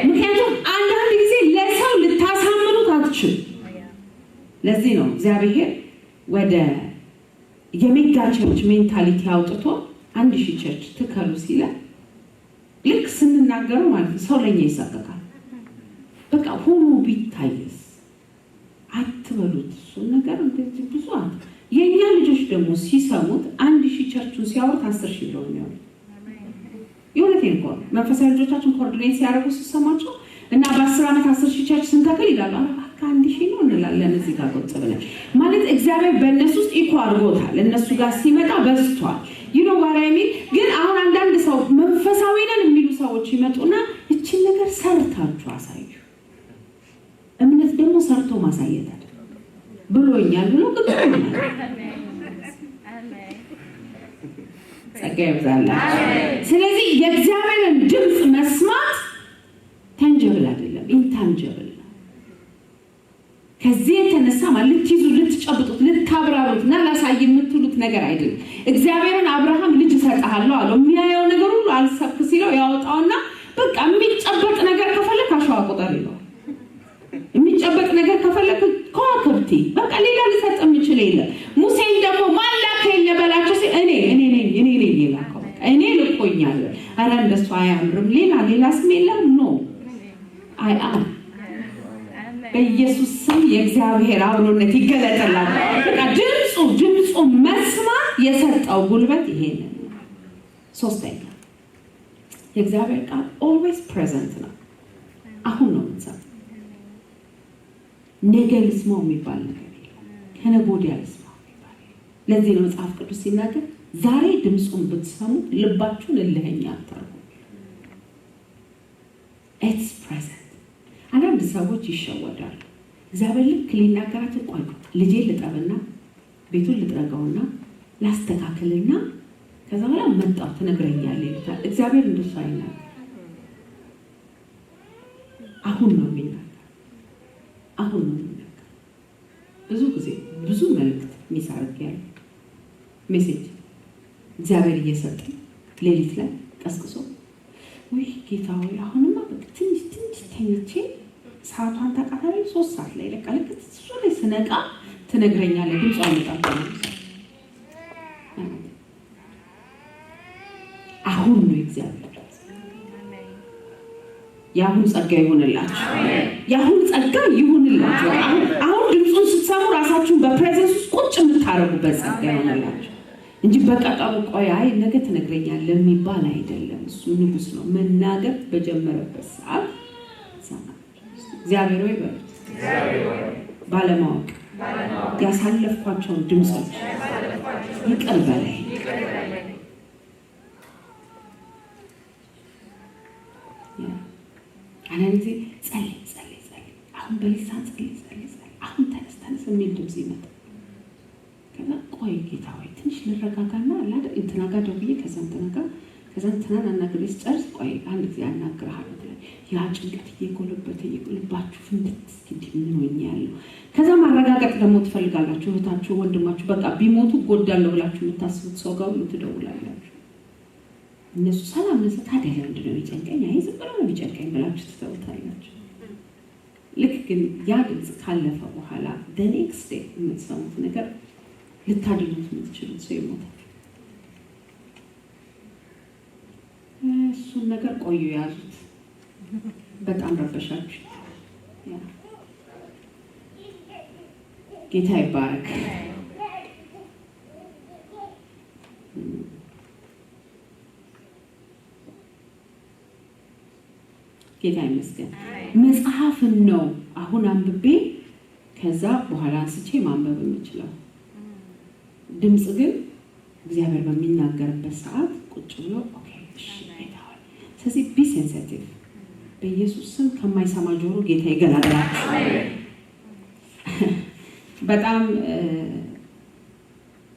ምክንያቱም አንዳንድ ጊዜ ለሰው ልታሳምኑት አትችሉ። ለዚህ ነው እግዚአብሔር ወደ የሜጋ ቸርች ሜንታሊቲ አውጥቶ 1000 ቸርች ትከሉ ሲለ ልክ ስንናገረው ማለት ሰው ለኛ ይሰቀቃል። በቃ ሆኖ ቢታይስ አትበሉት። እሱ ነገር እንደዚህ ብዙ አለ። የኛ ልጆች ደግሞ ሲሰሙት 1000 ቸርቹን ሲያወርት 10000 ብለው ነው። የሆነቴን እኮ መንፈሳዊ ልጆቻችን ኮኦርዲኔት ሲያደርጉ ሲሰማቸው እና በ10 ዓመት 10000 ቸርች ስንተክል ይላሉ። አንድ ሺህ ነው እንላለን። እዚህ ጋር ቁጭ ብለን ማለት እግዚአብሔር በእነሱ ውስጥ ኢኮ አድርጎታል። እነሱ ጋር ሲመጣ በዝቷል። ዋራይሚን ግን አሁን አንዳንድ ሰው መንፈሳዊ ነን የሚሉ ሰዎች ይመጡና እቺን ነገር ሰርታችሁ አሳዩ። እምነት ደግሞ ሰርቶ ማሳየት አይደል ብሎኛል ብሎ ግጥም ጸጋ ይብዛላችሁ። ስለዚህ የእግዚአብሔርን ድምፅ መስማት ታንጀብል አይደለም፣ ኢንታንጀብል ነው። ከዚህ የተነሳ ማለት ልትይዙ ልትጨብጡት ልታብራሩት እና ላሳይ የምትሉት ነገር አይደለም። እግዚአብሔርን አብርሃም ልጅ እሰጥሃለሁ አለው። የሚያየው ነገር ሁሉ አልሰብክ ሲለው ያወጣውና በቃ የሚጨበጥ ነገር ከፈለክ አሸዋ ቁጠር ይለዋል። የሚጨበጥ ነገር ከፈለክ ከዋክብት በቃ ሌላ ሊሰጥ የሚችል የለም። ሙሴን ደግሞ ማላከ የለበላቸው ሲል እኔ የላከው እኔ ልኮኛል። ኧረ እንደሱ አያምርም። ሌላ ስም የለም ኖ አይ አም በኢየሱስ ስም የእግዚአብሔር አብሮነት ይገለጥላል። በቃ ድምፁ መስማት የሰጠው ጉልበት ይሄንን ነው። ሶስተኛ የእግዚአብሔር ቃል ኦልዌይስ ፕሬዘንት ነው። አሁን ነው የምንሰማው። ነገ ልስማው የሚባል ነገር የለም። ከነገ ወዲያ ልስማው የሚባል የለም። ለዚህ ነው መጽሐፍ ቅዱስ ሲናገር ዛሬ ድምፁን ብትሰሙ ልባችሁን እልኸኛ አታርጉ። ኢትስ ፕሬዘንት። አንዳንድ ሰዎች ይሸወዳሉ። እግዚአብሔር ልክ ሊናገራቸው ቆይ ልጄን ልጠብና ቤቱን ልጥረገውና ላስተካክልና ከዛ በኋላ መጣሁ ትነግረኛለህ ይሉታል። እግዚአብሔር እንደሱ አይናገርም። አሁን ነው የሚናገር። አሁን ነው የሚናገር። ብዙ ጊዜ ብዙ መልእክት ሚሳርክ ያለ ሜሴጅ እግዚአብሔር እየሰጠኝ ሌሊት ላይ ቀስቅሶ ወይ ጌታ ሆይ አሁንማ በቃ ትንሽ ተኝቼ ሰዓቷን ታውቃታለህ 3 ሰዓት ላይ ለቀልክ እሱ ላይ ስነቃ ትነግረኛለህ። ድምጿ አይመጣም። አሁን ነው እግዚአብሔር የአሁን ጸጋ ይሁንላችሁ። የአሁን ጸጋ ይሁንላችሁ። አሁን ድምፁን ስትሰሙ ራሳችሁን በፕሬዘንስ ውስጥ ቁጭ የምታረጉበት ጸጋ ይሁንላችሁ እንጂ በቀጠሮ ቆይ አይ ነገ ትነግረኛለህ የሚባል አይደለም። እሱ ንጉስ ነው። መናገር በጀመረበት ሰዓት እግዚአብሔር ወይ በሉት። ባለማወቅ ያሳለፍኳቸውን ድምጾች ይቅር በለኝ። አንዴ ጸልይ አሁን በሊሳን ጸልይ አሁን ተነስ የሚል ድምጽ ይመጣል። ከዛ ቆይ ጌታ ሆይ ትንሽ ልረጋጋና አላደ እንትናጋ ደውዬ ከዛ እንትናን አናግሬ ስጨርስ ቆይ አንድ ጊዜ አናግርሃለሁ። ያ ጭንቀት እየጎለበተ ልባችሁ ፍንድት ምን ሆኛለሁ። ከዛ ማረጋጋጥ ደግሞ ትፈልጋላችሁ። እህታችሁ ወንድማችሁ በቃ ቢሞቱ ጎዳለሁ ብላችሁ የምታስቡት ሰው ጋር ሁሉ ትደውላላችሁ። እነሱ ሰላም ነሰ ታዲያ ለምንድን ነው የሚጨንቀኝ? አይ ዝም ብሎ ነው የሚጨንቀኝ ብላችሁ ትተውታላችሁ። ልክ ግን ያ ድምፅ ካለፈ በኋላ the next day የምትሰሙት ነገር ልታድኑት የምትችሉት ሰው ይሞታል። እሱን ነገር ቆዩ ያዙት። በጣም ረበሻችሁ። ጌታ ይባረክ። ጌታ ይመስገን። መጽሐፍን ነው አሁን አንብቤ ከዛ በኋላ አንስቼ ማንበብ የምችለው። ድምጽ ግን እግዚአብሔር በሚናገርበት ሰዓት ቁጭ ብሎ ኦኬ እሺ ጌታው። ስለዚህ ቢ ሴንሲቲቭ። በኢየሱስ ስም ከማይሰማ ጆሮ ጌታ ይገላግላችሁ። በጣም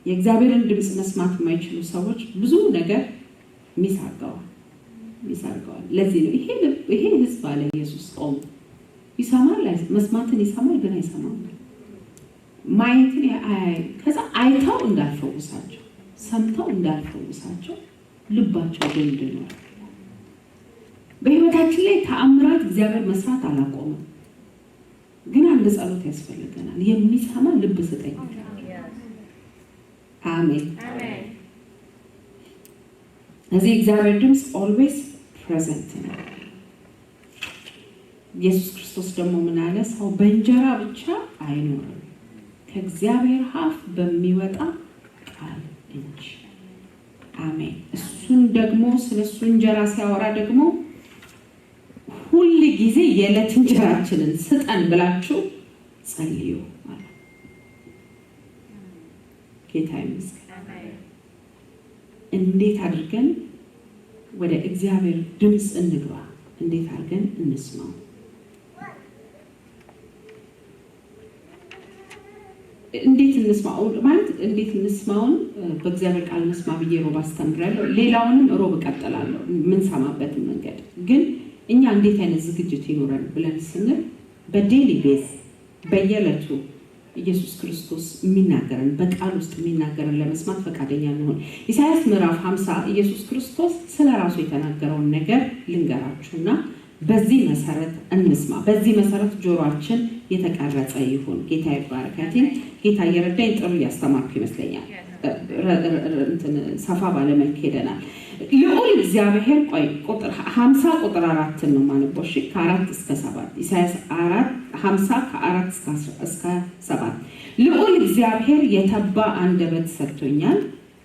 የእግዚአብሔርን ድምጽ መስማት የማይችሉ ሰዎች ብዙ ነገር ሚስ አድርገዋል። ለዚህ ነው ይሄ ህዝብ አለ ኢየሱስ ቆም ይሰማል፣ መስማትን ይሰማል ግን አይሰማም። ማየትን አያይም። ከዛ አይተው እንዳልፈውሳቸው ሰምተው እንዳልፈውሳቸው ልባቸው ደንድኗል። በህይወታችን ላይ ተአምራት እግዚአብሔር መስራት አላቆመም። ግን አንድ ጸሎት ያስፈልገናል። የሚሰማ ልብ ስጠኝ። አሜን። እዚህ እግዚአብሔር ድምፅ ኦልዌይስ ፕሬዘንት ነው። ኢየሱስ ክርስቶስ ደግሞ ምን አለ? ሰው በእንጀራ ብቻ አይኖርም ከእግዚአብሔር አፍ በሚወጣ ቃል እንጂ። አሜን። እሱን ደግሞ ስለሱ እንጀራ ሲያወራ ደግሞ ሁሉ ጊዜ የዕለት እንጀራችንን ስጠን ብላችሁ ጸልዩ ማለት ጌታ ይመስገን። እንዴት አድርገን ወደ እግዚአብሔር ድምፅ እንግባ? እንዴት አድርገን እንስማው? እንዴት እንስማው ማለት እንዴት እንስማውን በእግዚአብሔር ቃል መስማ ብዬ ሮብ አስተምራለሁ። ሌላውንም ሮብ እቀጥላለሁ ምን ሰማበትን መንገድ። ግን እኛ እንዴት አይነት ዝግጅት ይኖረን ብለን ስንል በዴሊ ቤዝ በየዕለቱ ኢየሱስ ክርስቶስ የሚናገረን በቃል ውስጥ የሚናገረን ለመስማት ፈቃደኛ እንሆን። ኢሳይያስ ምዕራፍ 50 ኢየሱስ ክርስቶስ ስለራሱ የተናገረውን ነገር ልንገራችሁና በዚህ መሰረት እንስማ። በዚህ መሰረት ጆሮአችን የተቀረጸ ይሁን። ጌታ ይባረካችን። ጌታ እየረዳኝ ጥሩ እያስተማርኩ ይመስለኛል። ሰፋ ባለመልክ ሄደናል። ልዑል እግዚአብሔር ቆይ ቁጥር 50 ቁጥር 4 ነው ማለት ነው። ከ4 እስከ 7 ኢሳይያስ 50 ከ4 እስከ 7 ልዑል እግዚአብሔር የተባ አንደበት ሰጥቶኛል።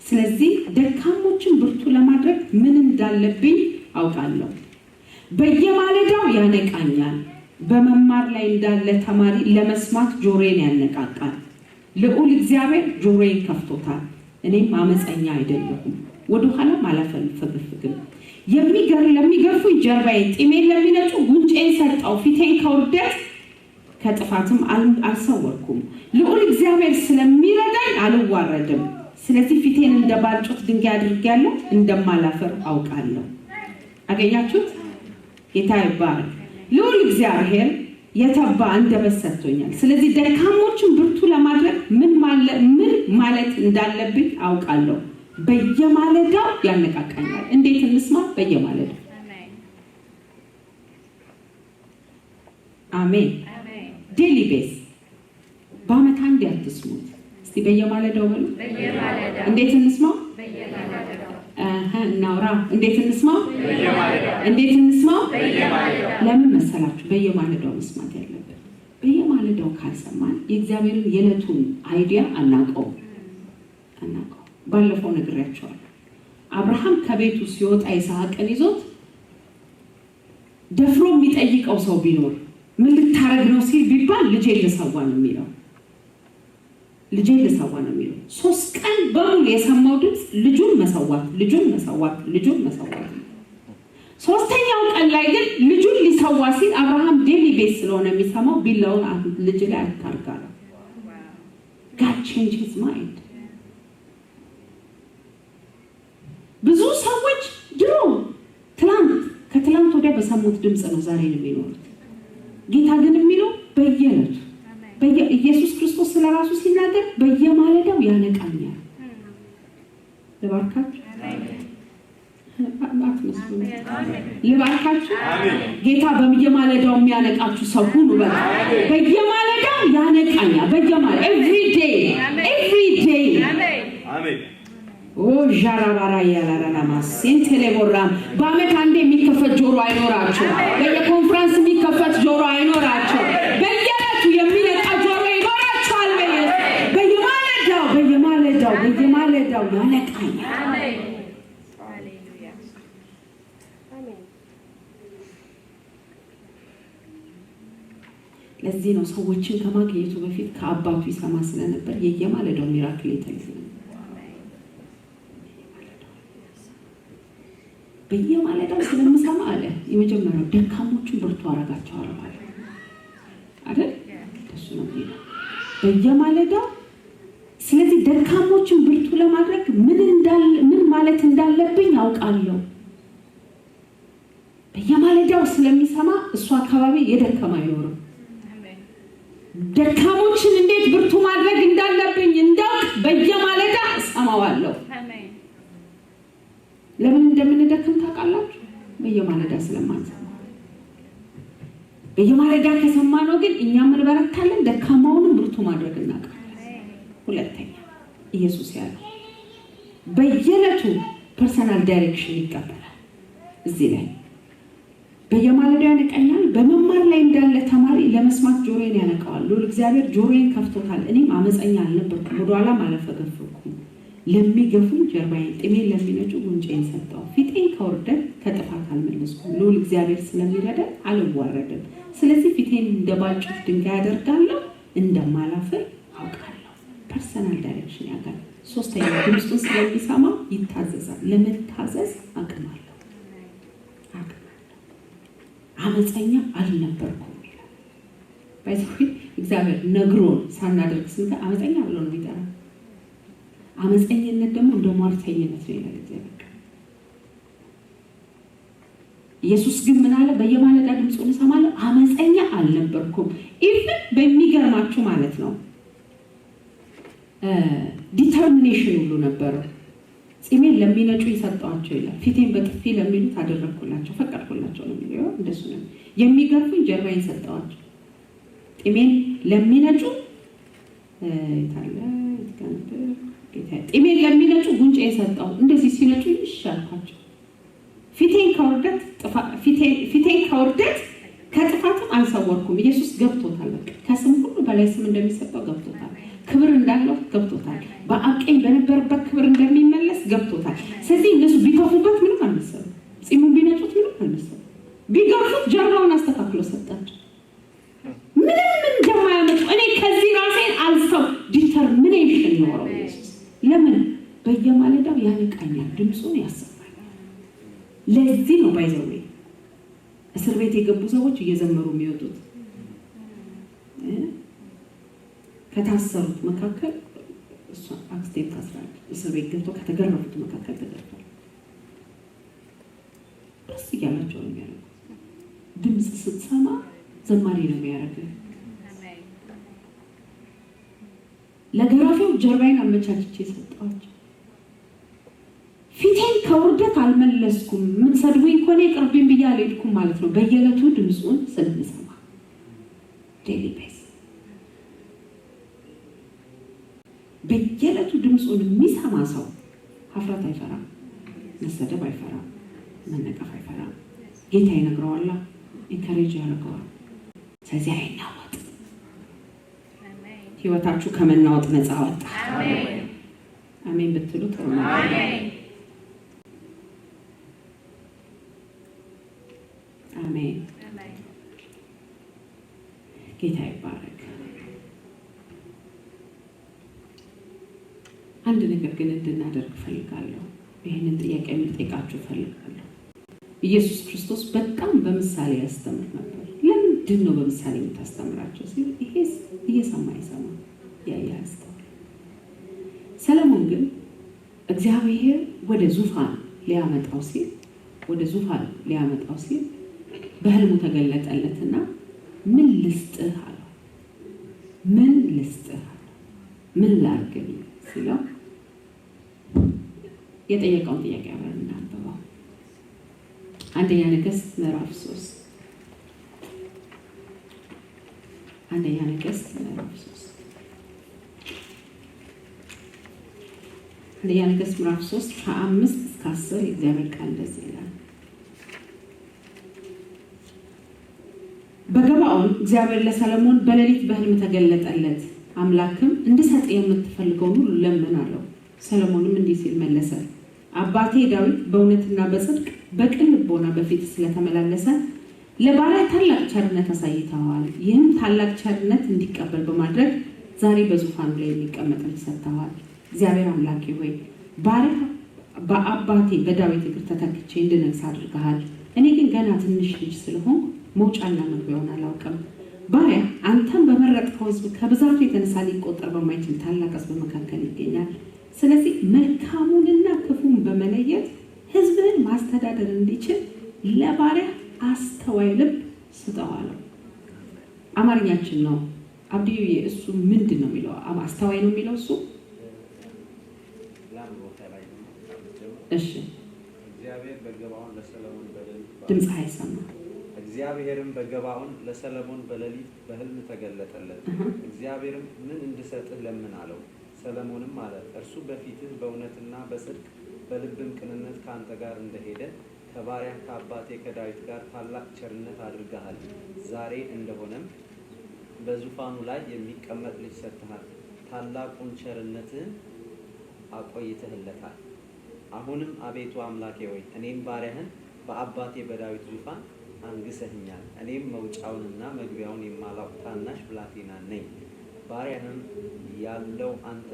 ስለዚህ ደካሞችን ብርቱ ለማድረግ ምን እንዳለብኝ አውቃለሁ። በየማለዳው ያነቃኛል። በመማር ላይ እንዳለ ተማሪ ለመስማት ጆሮዬን ያነቃቃል። ልዑል እግዚአብሔር ጆሮዬን ከፍቶታል። እኔም አመፀኛ አይደለሁም፣ ወደ ኋላም አላፈገፍግም። ለሚገርፉኝ ጀርባዬን፣ ጢሜን ለሚነጩ ጉንጬን ሰጠው። ፊቴን ከውርደት ከጥፋትም አልሰወርኩም። ልዑል እግዚአብሔር ስለሚረዳኝ አልዋረድም። ስለዚህ ፊቴን እንደ ባልጩት ድንጋይ አድርጌያለሁ፣ እንደማላፈር አውቃለሁ። አገኛችሁት? ጌታ ይባረክ። ልዑል እግዚአብሔር የተባ አንደበት ሰጥቶኛል። ስለዚህ ደካሞችን ብርቱ ለማድረግ ምን ማለት እንዳለብኝ አውቃለሁ። በየማለዳው ያነቃቃኛል። እንዴት እንስማ? በየማለዳው። አሜን። ዴሊ ቤዝ በአመት አንድ አትስሙት። እስቲ በየማለዳው በሉ። እንዴት እንስማ? እናውራ። እንዴት እንስማ? እንዴት እንስማ? ለምን መሰላችሁ? በየማለዳው መስማት ያለብን። በየማለዳው ካልሰማን የእግዚአብሔርን የዕለቱን አይዲያ አናውቀውም። ባለፈው ነግሬያቸዋለሁ። አብርሃም ከቤቱ ሲወጣ ይስሐቅን ይዞት ደፍሮ የሚጠይቀው ሰው ቢኖር ምን ልታረግ ነው ሲል ቢባል ልጄን ልሰዋ ነው የሚለው። 3 ቀን በሙሉ የሰማው ድምፅ ልጁን መሰዋት። ሶስተኛው ቀን ላይ ግን ልጁን ሊሰዋ ሲል አብርሃም ዴሊ ቤዝ ስለሆነ የሚሰማው ቢላውን ልጅ ላይ አታርጋለው። God changed his mind. ብዙ ሰዎች ድሮ ከትላንት ወዲያ በሰሙት ድምፅ ነው ዛሬ ነው የሚኖሩት። ጌታ ግን የሚለው በየዕለቱ ኢየሱስ ክርስቶስ ስለራሱ ሲናገር በየማለዳው ያነቃኛል። ልባርካችሁ ጌታ በየማለዳው የሚያነቃችሁ ሰው ሁሉ በየማለዳው ያነቃኛል። every day አሜን። ጃራባራ ያላራማ ሴንቴሌቦራም በአመት አንዴ የሚከፈት ጆሮ አይኖራቸው። በየኮንፈረንስ የሚከፈት ጆሮ አይኖራቸው። በየዕለቱ የሚነቃ ጆሮ ይኖራቸዋል። በየማለዳው ያነቃኛል። ለዚህ ነው ሰዎችን ከማግኘቱ በፊት ከአባቱ ይሰማ ስለነበር የየማለዳው ሚራክል የተለየ በየማለዳው ስለምሰማ አለ የመጀመሪያው ደካሞችን ብርቱ አረጋቸዋለሁ ማለት አይደል? እሱ ነው በየማለዳው። ስለዚህ ደካሞችን ብርቱ ለማድረግ ምን ማለት እንዳለብኝ አውቃለሁ። በየማለዳው ስለሚሰማ እሱ አካባቢ የደከማ አይኖርም። ደካሞችን እንዴት ብርቱ ማድረግ እንዳለብኝ እንዳውቅ በየማለዳ እሰማዋለሁ። ለምን እንደምንደክም ታውቃላችሁ? በየማለዳ ስለማንሰማ። በየማለዳ ከሰማነው ግን እኛም እንበረታለን፣ ደካማውንም ብርቱ ማድረግ እናውቃለን። ሁለተኛ ኢየሱስ ያለው በየዕለቱ ፐርሰናል ዳይሬክሽን ይቀበላል። እዚህ ላይ በየማለዳው ያነቃኛል። በመማር ላይ እንዳለ ተማሪ ለመስማት ጆሮዬን ያነቃዋል። ልዑል እግዚአብሔር ጆሮዬን ከፍቶታል። እኔም አመፀኛ አልነበርኩም፣ ወደኋላም አላፈገፈኩም። ለሚገፉኝ ጀርባዬን፣ ጢሜን ለሚነጩ ጉንጬን ሰጠው። ፊቴን ከውርደት ከጥፋት አልመለስኩም። ልዑል እግዚአብሔር ስለሚረዳኝ አልዋረድም። ስለዚህ ፊቴን እንደባጩት ድንጋይ አደርጋለሁ፣ እንደማላፍር አውቃለሁ። ፐርሰናል ዳይሬክሽን ያጋል። ሶስተኛ ድምፁን ስለሚሰማ ይታዘዛል። ለመታዘዝ አቅም አለው። አመፀኛ አልነበርኩም ይላል። ባይዘው እግዚአብሔር ነግሮን ሳናደርግ ስንት አመፀኛ ብሎ ነው የሚጠራው። አመፀኝነት ደግሞ እንደ ሟርተኝነት ነው ይላል እግዚአብሔር። ኢየሱስ ግን ምን አለ? በየማለዳ ድምፁን እሰማለሁ፣ አመፀኛ አልነበርኩም። ኢቭን በሚገርማችሁ ማለት ነው ዲተርሚኔሽን ሁሉ ነበረው። ጺሜን ለሚነጩ ይሰጣቸው ይላል። ፊቴን በጥፊ ለሚሉት አደረግኩላቸው፣ ፈቀድኩላቸው ነው የሚለው። እንደሱ ነው። የሚገርፉኝ ጀርባዬን ሰጠዋቸው። ጢሜን ለሚነጩ ጢሜን ለሚነጩ ጉንጬን ሰጠው። እንደዚህ ሲነጩ ይሻልኳቸው። ፊቴን ከውርደት ከጥፋትም አልሰወርኩም። ኢየሱስ ገብቶታል። በቃ ከስም ሁሉ በላይ ስም እንደሚሰጠው ገብቶታል። ክብር እንዳለው ገብቶታል። በአብ ቀኝ በነበረበት ክብር እንደሚመለስ ገብቶታል። ስለዚህ እነሱ ቢከፉበት ምንም አልመሰሉም። ጺሙን ቢነጩት ምንም አልመሰሉም። ቢገርፉት ጀርባውን አስተካክሎ ሰጣቸው። ምንም እንደማያመጡ እኔ ከዚህ ራሴን አልሰው ዲተርሚኔሽን ኖረው ኢየሱስ። ለምን? በየማለዳው ያነቃኛል፣ ድምፁን ያሰማኛል። ለዚህ ነው ባይዘው እስር ቤት የገቡ ሰዎች እየዘመሩ የሚወጡት። ከታሰሩት መካከል እሷ አክስቴን ታስራለች። እስር ቤት ገብተው ከተገረፉት መካከል ተገርፏል። ደስ እያላቸው ነው የሚያደርጉት። ድምፅ ስትሰማ ዘማሪ ነው የሚያደርገው። ለገራፊው ጀርባዬን አመቻችቼ ሰጠኋቸው። ፊቴን ከውርደት አልመለስኩም። ምን ሰድቡኝ ከሆነ ይቅርብኝ ብዬ አልሄድኩም ማለት ነው። በየዕለቱ ድምፁን ስንሰማ ዴይሊ ቤዝ በየዕለቱ ድምፁን የሚሰማ ሰው ሀፍረት አይፈራም፣ መሰደብ አይፈራም፣ መነቀፍ አይፈራም። ጌታ ይነግረዋል፣ ኢንከሬጅ ያደርገዋል። ስለዚህ አይናወጥ። ህይወታችሁ ከመናወጥ ነፃ ወጣ። አሜን ብትሉ ጥሩ ነው። አሜን። ጌታ ይባረክ። አንድ ነገር ግን እንድናደርግ ፈልጋለሁ። ይህንን ጥያቄ ልጠይቃችሁ ፈልጋለሁ። ኢየሱስ ክርስቶስ በጣም በምሳሌ ያስተምር ነበር። ለምንድን ነው በምሳሌ የምታስተምራቸው ሲል ይሄስ እየሰማ ይሰማ ያስተምር። ሰለሞን ግን እግዚአብሔር ወደ ዙፋን ሊያመጣው ሲል ወደ ዙፋን ሊያመጣው ሲል በህልሙ ተገለጠለትና ምን ልስጥህ አለው። ምን ልስጥህ ምን ላድርግ ሲለው የጠየቀውን ጥያቄ አብረን እናንብበው። አንደኛ ነገሥት ምዕራፍ 3 አንደኛ ነገሥት ምዕራፍ 3 አንደኛ ነገሥት ምዕራፍ 3 ከ5 እስከ 10 የእግዚአብሔር ቃል እንደዚህ ይላል። በገባኦን እግዚአብሔር ለሰለሞን በሌሊት በህልም ተገለጠለት። አምላክም እንድሰጥ የምትፈልገውን ሁሉ ለምን አለው። ሰለሞንም እንዲህ ሲል መለሰ፣ አባቴ ዳዊት በእውነትና በጽድቅ በቅን ልቦና በፊት ስለተመላለሰ ለባሪያ ታላቅ ቸርነት አሳይተዋል። ይህም ታላቅ ቸርነት እንዲቀበል በማድረግ ዛሬ በዙፋኑ ላይ የሚቀመጥ ሰጥተዋል። እግዚአብሔር አምላኬ ሆይ ባሪያ በአባቴ በዳዊት እግር ተተክቼ እንድነግስ አድርገሃል። እኔ ግን ገና ትንሽ ልጅ ስለሆንኩ መውጫና መግቢያውን አላውቅም። ባሪያ አንተም በመረጥከው ሕዝብ ከብዛቱ የተነሳ ሊቆጠር በማይችል ታላቅ ሕዝብ መካከል ይገኛል። ስለዚህ መልካሙንና ክፉን በመለየት ሕዝብህን ማስተዳደር እንዲችል ለባሪያ አስተዋይ ልብ ስጠው አለው። አማርኛችን ነው። አብዲዩ እሱ ምንድን ነው የሚለው? አስተዋይ ነው የሚለው እሱ። እሺ ድምፅ አይሰማ። እግዚአብሔርም በገባኦን ለሰለሞን በሌሊት በህልም ተገለጠለት። እግዚአብሔርም ምን እንድሰጥህ ለምን አለው። ሰለሞንም አለ፣ እርሱ በፊትህ በእውነትና በጽድቅ በልብም ቅንነት ከአንተ ጋር እንደሄደ ከባሪያ ከአባቴ ከዳዊት ጋር ታላቅ ቸርነት አድርገሃል። ዛሬ እንደሆነም በዙፋኑ ላይ የሚቀመጥ ልጅ ሰጥተሃል። ታላቁን ቸርነትህን አቆይተህለታል። አሁንም አቤቱ አምላኬ ሆይ እኔም ባሪያህን በአባቴ በዳዊት ዙፋን አንግሰህኛል። እኔም መውጫውንና መግቢያውን የማላውቅ ታናሽ ብላቴና ነኝ። ባሪያህም ያለው አንተ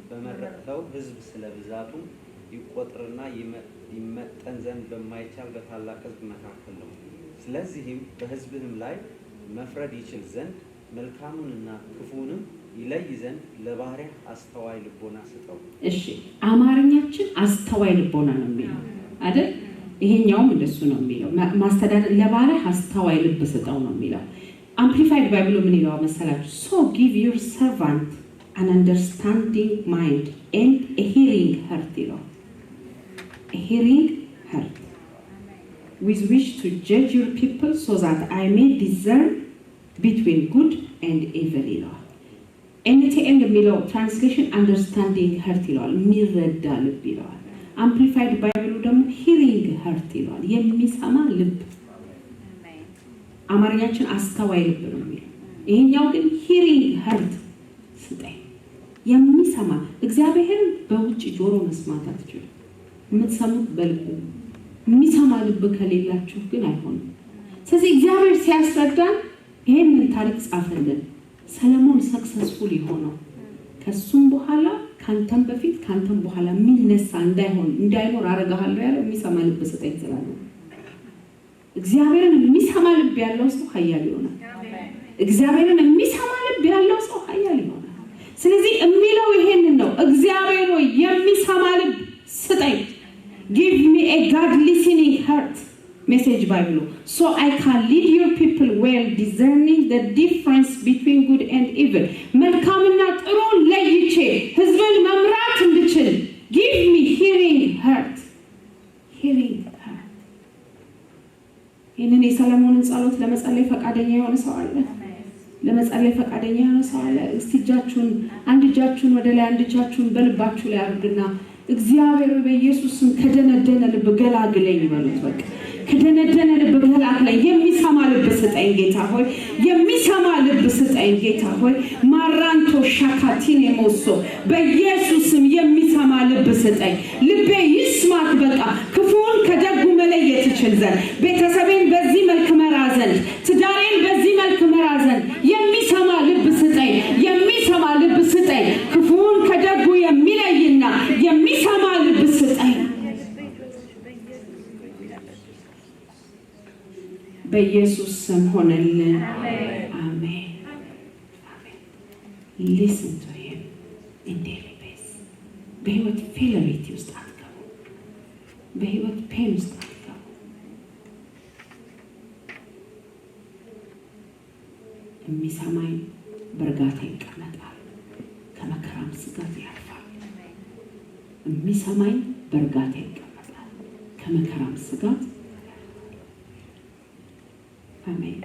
በመረጥኸው ሕዝብ ስለ ብዛቱ ይቆጥርና ይመጠን ዘንድ በማይቻል በታላቅ ሕዝብ መካከል ነው። ስለዚህም በሕዝብህም ላይ መፍረድ ይችል ዘንድ መልካሙንና ክፉንም ይለይ ዘንድ ለባሪያ አስተዋይ ልቦና ስጠው። እሺ አማርኛችን አስተዋይ ልቦና ነው የሚለው አይደል? ይሄኛውም እንደሱ ነው የሚለው። ማስተዳደር ለባሪያ አስተዋይ ልብ ስጠው ነው የሚለው። አምፕሊፋይድ ባይብሉ ምን ይለዋል መሰላችሁ? so give your servant an understanding mind and a hearing heart ይለዋል። a hearing heart with which to judge your people so that I may discern between good and evil ይለዋል። NTL የሚለው ትራንስሌሽን አንደርስታንዲንግ ሀርት ይለዋል፣ የሚረዳ ልብ ይለዋል። አምፕሊፋይድ ባይብሉ ደግሞ ሂሪንግ ሀርት ይለዋል፣ የሚሰማ ልብ። አማርኛችን አስተዋይ ልብ ነው የሚለው፣ ይሄኛው ግን ሂሪንግ ሀርት ስጠኝ፣ የሚሰማ። እግዚአብሔርን በውጭ ጆሮ መስማት አትችሉም፣ የምትሰሙት በልብ ነው። የሚሰማ ልብ ከሌላችሁ ግን አይሆንም። ስለዚህ እግዚአብሔር ሲያስረዳን ይሄንን ታሪክ ጻፈልን። ሰለሞን ሰክሰስፉል የሆነው ከሱም በኋላ ካንተም በፊት ካንተም በኋላ የሚነሳ እንዳይኖር አረጋለሁ ያለው የሚሰማ ልብ ስጠኝ ስላለ፣ እግዚአብሔርን የሚሰማ ልብ ያለው ሰው ኃያል ይሆናል። እግዚአብሔርን የሚሰማ ልብ ያለው ሰው ኃያል ይሆናል። ስለዚህ የሚለው ይሄንን ነው። እግዚአብሔር ሆይ የሚሰማ ልብ ስጠኝ፣ give me a God listening heart. Message Bible, so I can lead your people well, discerning the difference between good and evil. መልካምና ጥሩን ለይቼ ህዝብን መምራት እንድችል give me hearing heart. hearing heart. ይህንን የሰለሞንን ጸሎት ለመጸለይ ፈቃደኛ የሆነ ሰው አለ? ለመጸለይ ፈቃደኛ የሆነ ሰው አለ? እስቲ እጃችሁን፣ አንድ እጃችሁን ወደ ላይ፣ አንድ እጃችሁን በልባችሁ ላይ አድርጉና እግዚአብሔር በኢየሱስም ከደነደነ ልብ ገላግለኝ በሉት። በቃ ከደነደነ ልብ ገላግለኝ፣ የሚሰማ ልብ ስጠኝ ጌታ ሆይ፣ የሚሰማ ልብ ስጠኝ ጌታ ሆይ። ማራንቶ ሻካቲን የሞሶ በኢየሱስም የሚሰማ ልብ ስጠኝ። ልቤ ይስማት፣ በቃ ክፉን ከደጉ መለየት ይችል ዘንድ፣ ቤተሰቤን በዚህ መልክ መራ ዘንድ፣ ትዳሬን በዚህ መልክ መራ ዘንድ የሚሰማ ልብ ስጠኝ፣ የሚሰማ ልብ ስጠኝ። ክፉን ከደጉ የሚለይና የሚሰማ ልብ ስጠኝ በኢየሱስ ስም ሆነልን። አሜን አሜን። ሊስን ቱ ሂም ኢን ዴይሊ ቤዝ። በህይወት ፌለሪቲ ውስጥ አትገቡ። በህይወት ፔን ውስጥ የሚሰማኝ በእርጋታ ይቀመጣል፣ ከመከራም ስጋት ያርፋል። የሚሰማኝ በእርጋታ ይቀመጣል፣ ከመከራም ስጋት አሜን።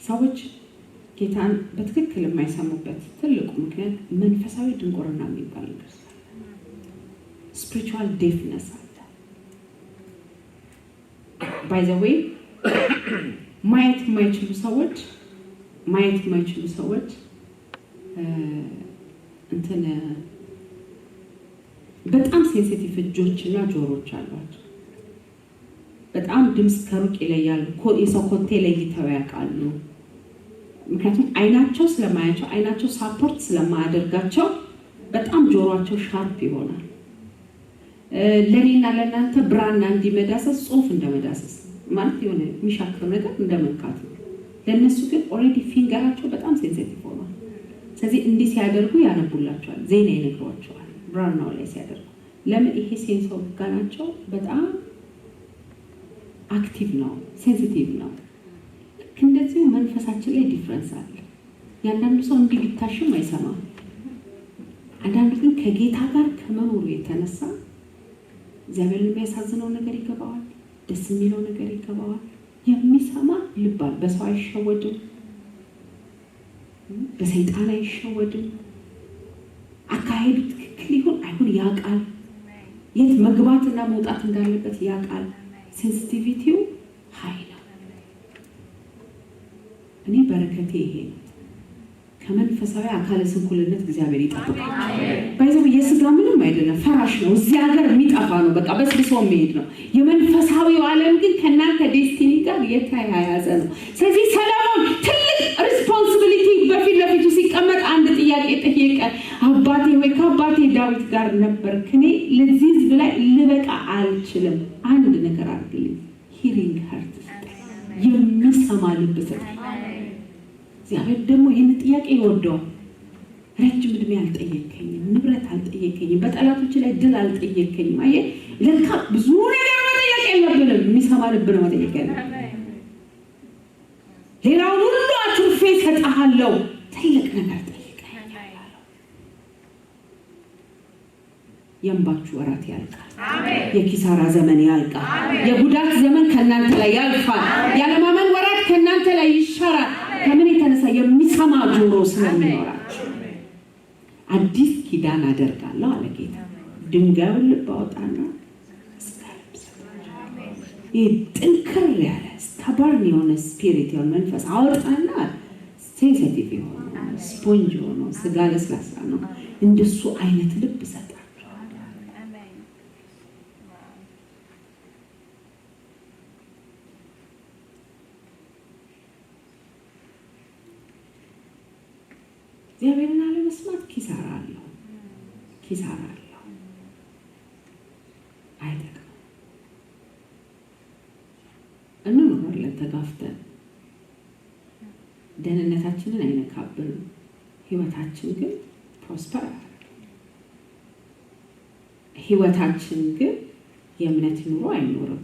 ሰዎች ጌታን በትክክል የማይሰሙበት ትልቁ ምክንያት መንፈሳዊ ድንቁርና የሚባል ነገር ስፒሪቹዋል ዴፍነስ አለ። ባይ ዘ ዌይ ማየት የማይችሉ ሰዎች በጣም ሴንሲቲቭ እጆችና ጆሮች አሏቸው። በጣም ድምፅ ከሩቅ ይለያሉ። የሰው ኮቴ ለይተው ያውቃሉ። ምክንያቱም አይናቸው ስለማያቸው፣ አይናቸው ሳፖርት ስለማያደርጋቸው በጣም ጆሮአቸው ሻርፕ ይሆናል። ለኔና ለእናንተ ብራና እንዲመዳሰስ ጽሑፍ እንደመዳሰስ ማለት የሆነ የሚሻክር ነገር እንደመንካት ነው። ለእነሱ ግን ኦልሬዲ ፊንገራቸው በጣም ሴንሲቲቭ ሆኗል። ስለዚህ እንዲህ ሲያደርጉ ያነቡላቸዋል፣ ዜና ይነግሯቸዋል ብራናው ላይ ሲያደርጉ። ለምን? ይሄ ሴንስ ኦርጋናቸው በጣም አክቲቭ ነው፣ ሴንሲቲቭ ነው። እንደዚህ መንፈሳችን ላይ ዲፍረንስ አለ። ያንዳንዱ ሰው እንዲህ ቢታሽም አይሰማም። አንዳንዱ ግን ከጌታ ጋር ከመኖሩ የተነሳ እግዚአብሔርን የሚያሳዝነው ነገር ይገባዋል፣ ደስ የሚለው ነገር ይገባዋል። የሚሰማ ልባል በሰው አይሸወድም፣ በሰይጣን አይሸወድም። አካሄዱ ትክክል ይሁን አይሁን ያውቃል። የት መግባትና መውጣት እንዳለበት ያውቃል። ሴንሲቲቪቲው ሀይ ነው። እኔ በረከቴ ይሄ ነው። ከመንፈሳዊ አካለ ስንኩልነት እግዚአብሔር ይጠብቃል። ባይዘው የስጋ ምንም አይደለም፣ ፈራሽ ነው። እዚህ ሀገር የሚጠፋ ነው። በቃ በስብሶ የሚሄድ ነው። የመንፈሳዊው ዓለም ግን ከእናንተ ዴስቲኒ ጋር የተያያዘ ነው። ስለዚህ ሰለሞን ትልቅ ሪስፖንሲቢሊቲ በፊት ለፊቱ ሲቀመጥ አንድ ጥያቄ ጠየቀ። አባቴ ወይ ከአባቴ ዳዊት ጋር ነበርክ፣ እኔ ለዚህ ህዝብ ላይ ልበቃ አልችልም። አንድ ነገር አድርግልኝ፣ ሂሪንግ ሀርት ስጠኝ፣ የሚሰማ ልብ ስጠኝ። እግዚአብሔር ደግሞ ይህን ጥያቄ ይወደዋል። ረጅም ዕድሜ አልጠየከኝም፣ ንብረት አልጠየከኝም፣ በጠላቶች ላይ ድል አልጠየከኝም። አየህ፣ ለካ ብዙ ነገር መጠየቅ የለብንም፣ የሚሰማ ልብ ነው መጠየቅ ያለብን። ሌላውን ሁሉ አትርፌ እሰጥሃለሁ፣ ትልቅ ነገር ጠይቀኝ አለው። የእንባችሁ ወራት ያልቃል፣ የኪሳራ ዘመን ያልቃል፣ የጉዳት ዘመን ከእናንተ ላይ ያልፋል፣ ያለማመን ወራት ከእናንተ ላይ ይሻራል። ከምን የተነሳ? የሚሰማ ጆሮ ስለሚኖራቸው። አዲስ ኪዳን አደርጋለሁ አለ ጌታ። ድንጋዩን ልብ አወጣና ይህ ጥንክር ያለ ስታባርን የሆነ ስፒሪት የሆነ መንፈስ አወጣና ሴንሲቲቭ የሆነ ስፖንጅ የሆነ ስጋ ለስላሳ ነው፣ እንደሱ አይነት ልብ ሰጣቸዋል። እግዚአብሔርን አለመስማት ኪሳራ አለው፣ ኪሳራ አለው፣ አይጠቅምም። እንኖራለን ተጋፍተን፣ ደህንነታችንን አይነካብንም። ህይወታችን ግን ፕሮስፐር አያደርግም። ህይወታችን ግን የእምነት ኑሮ አይኖርም።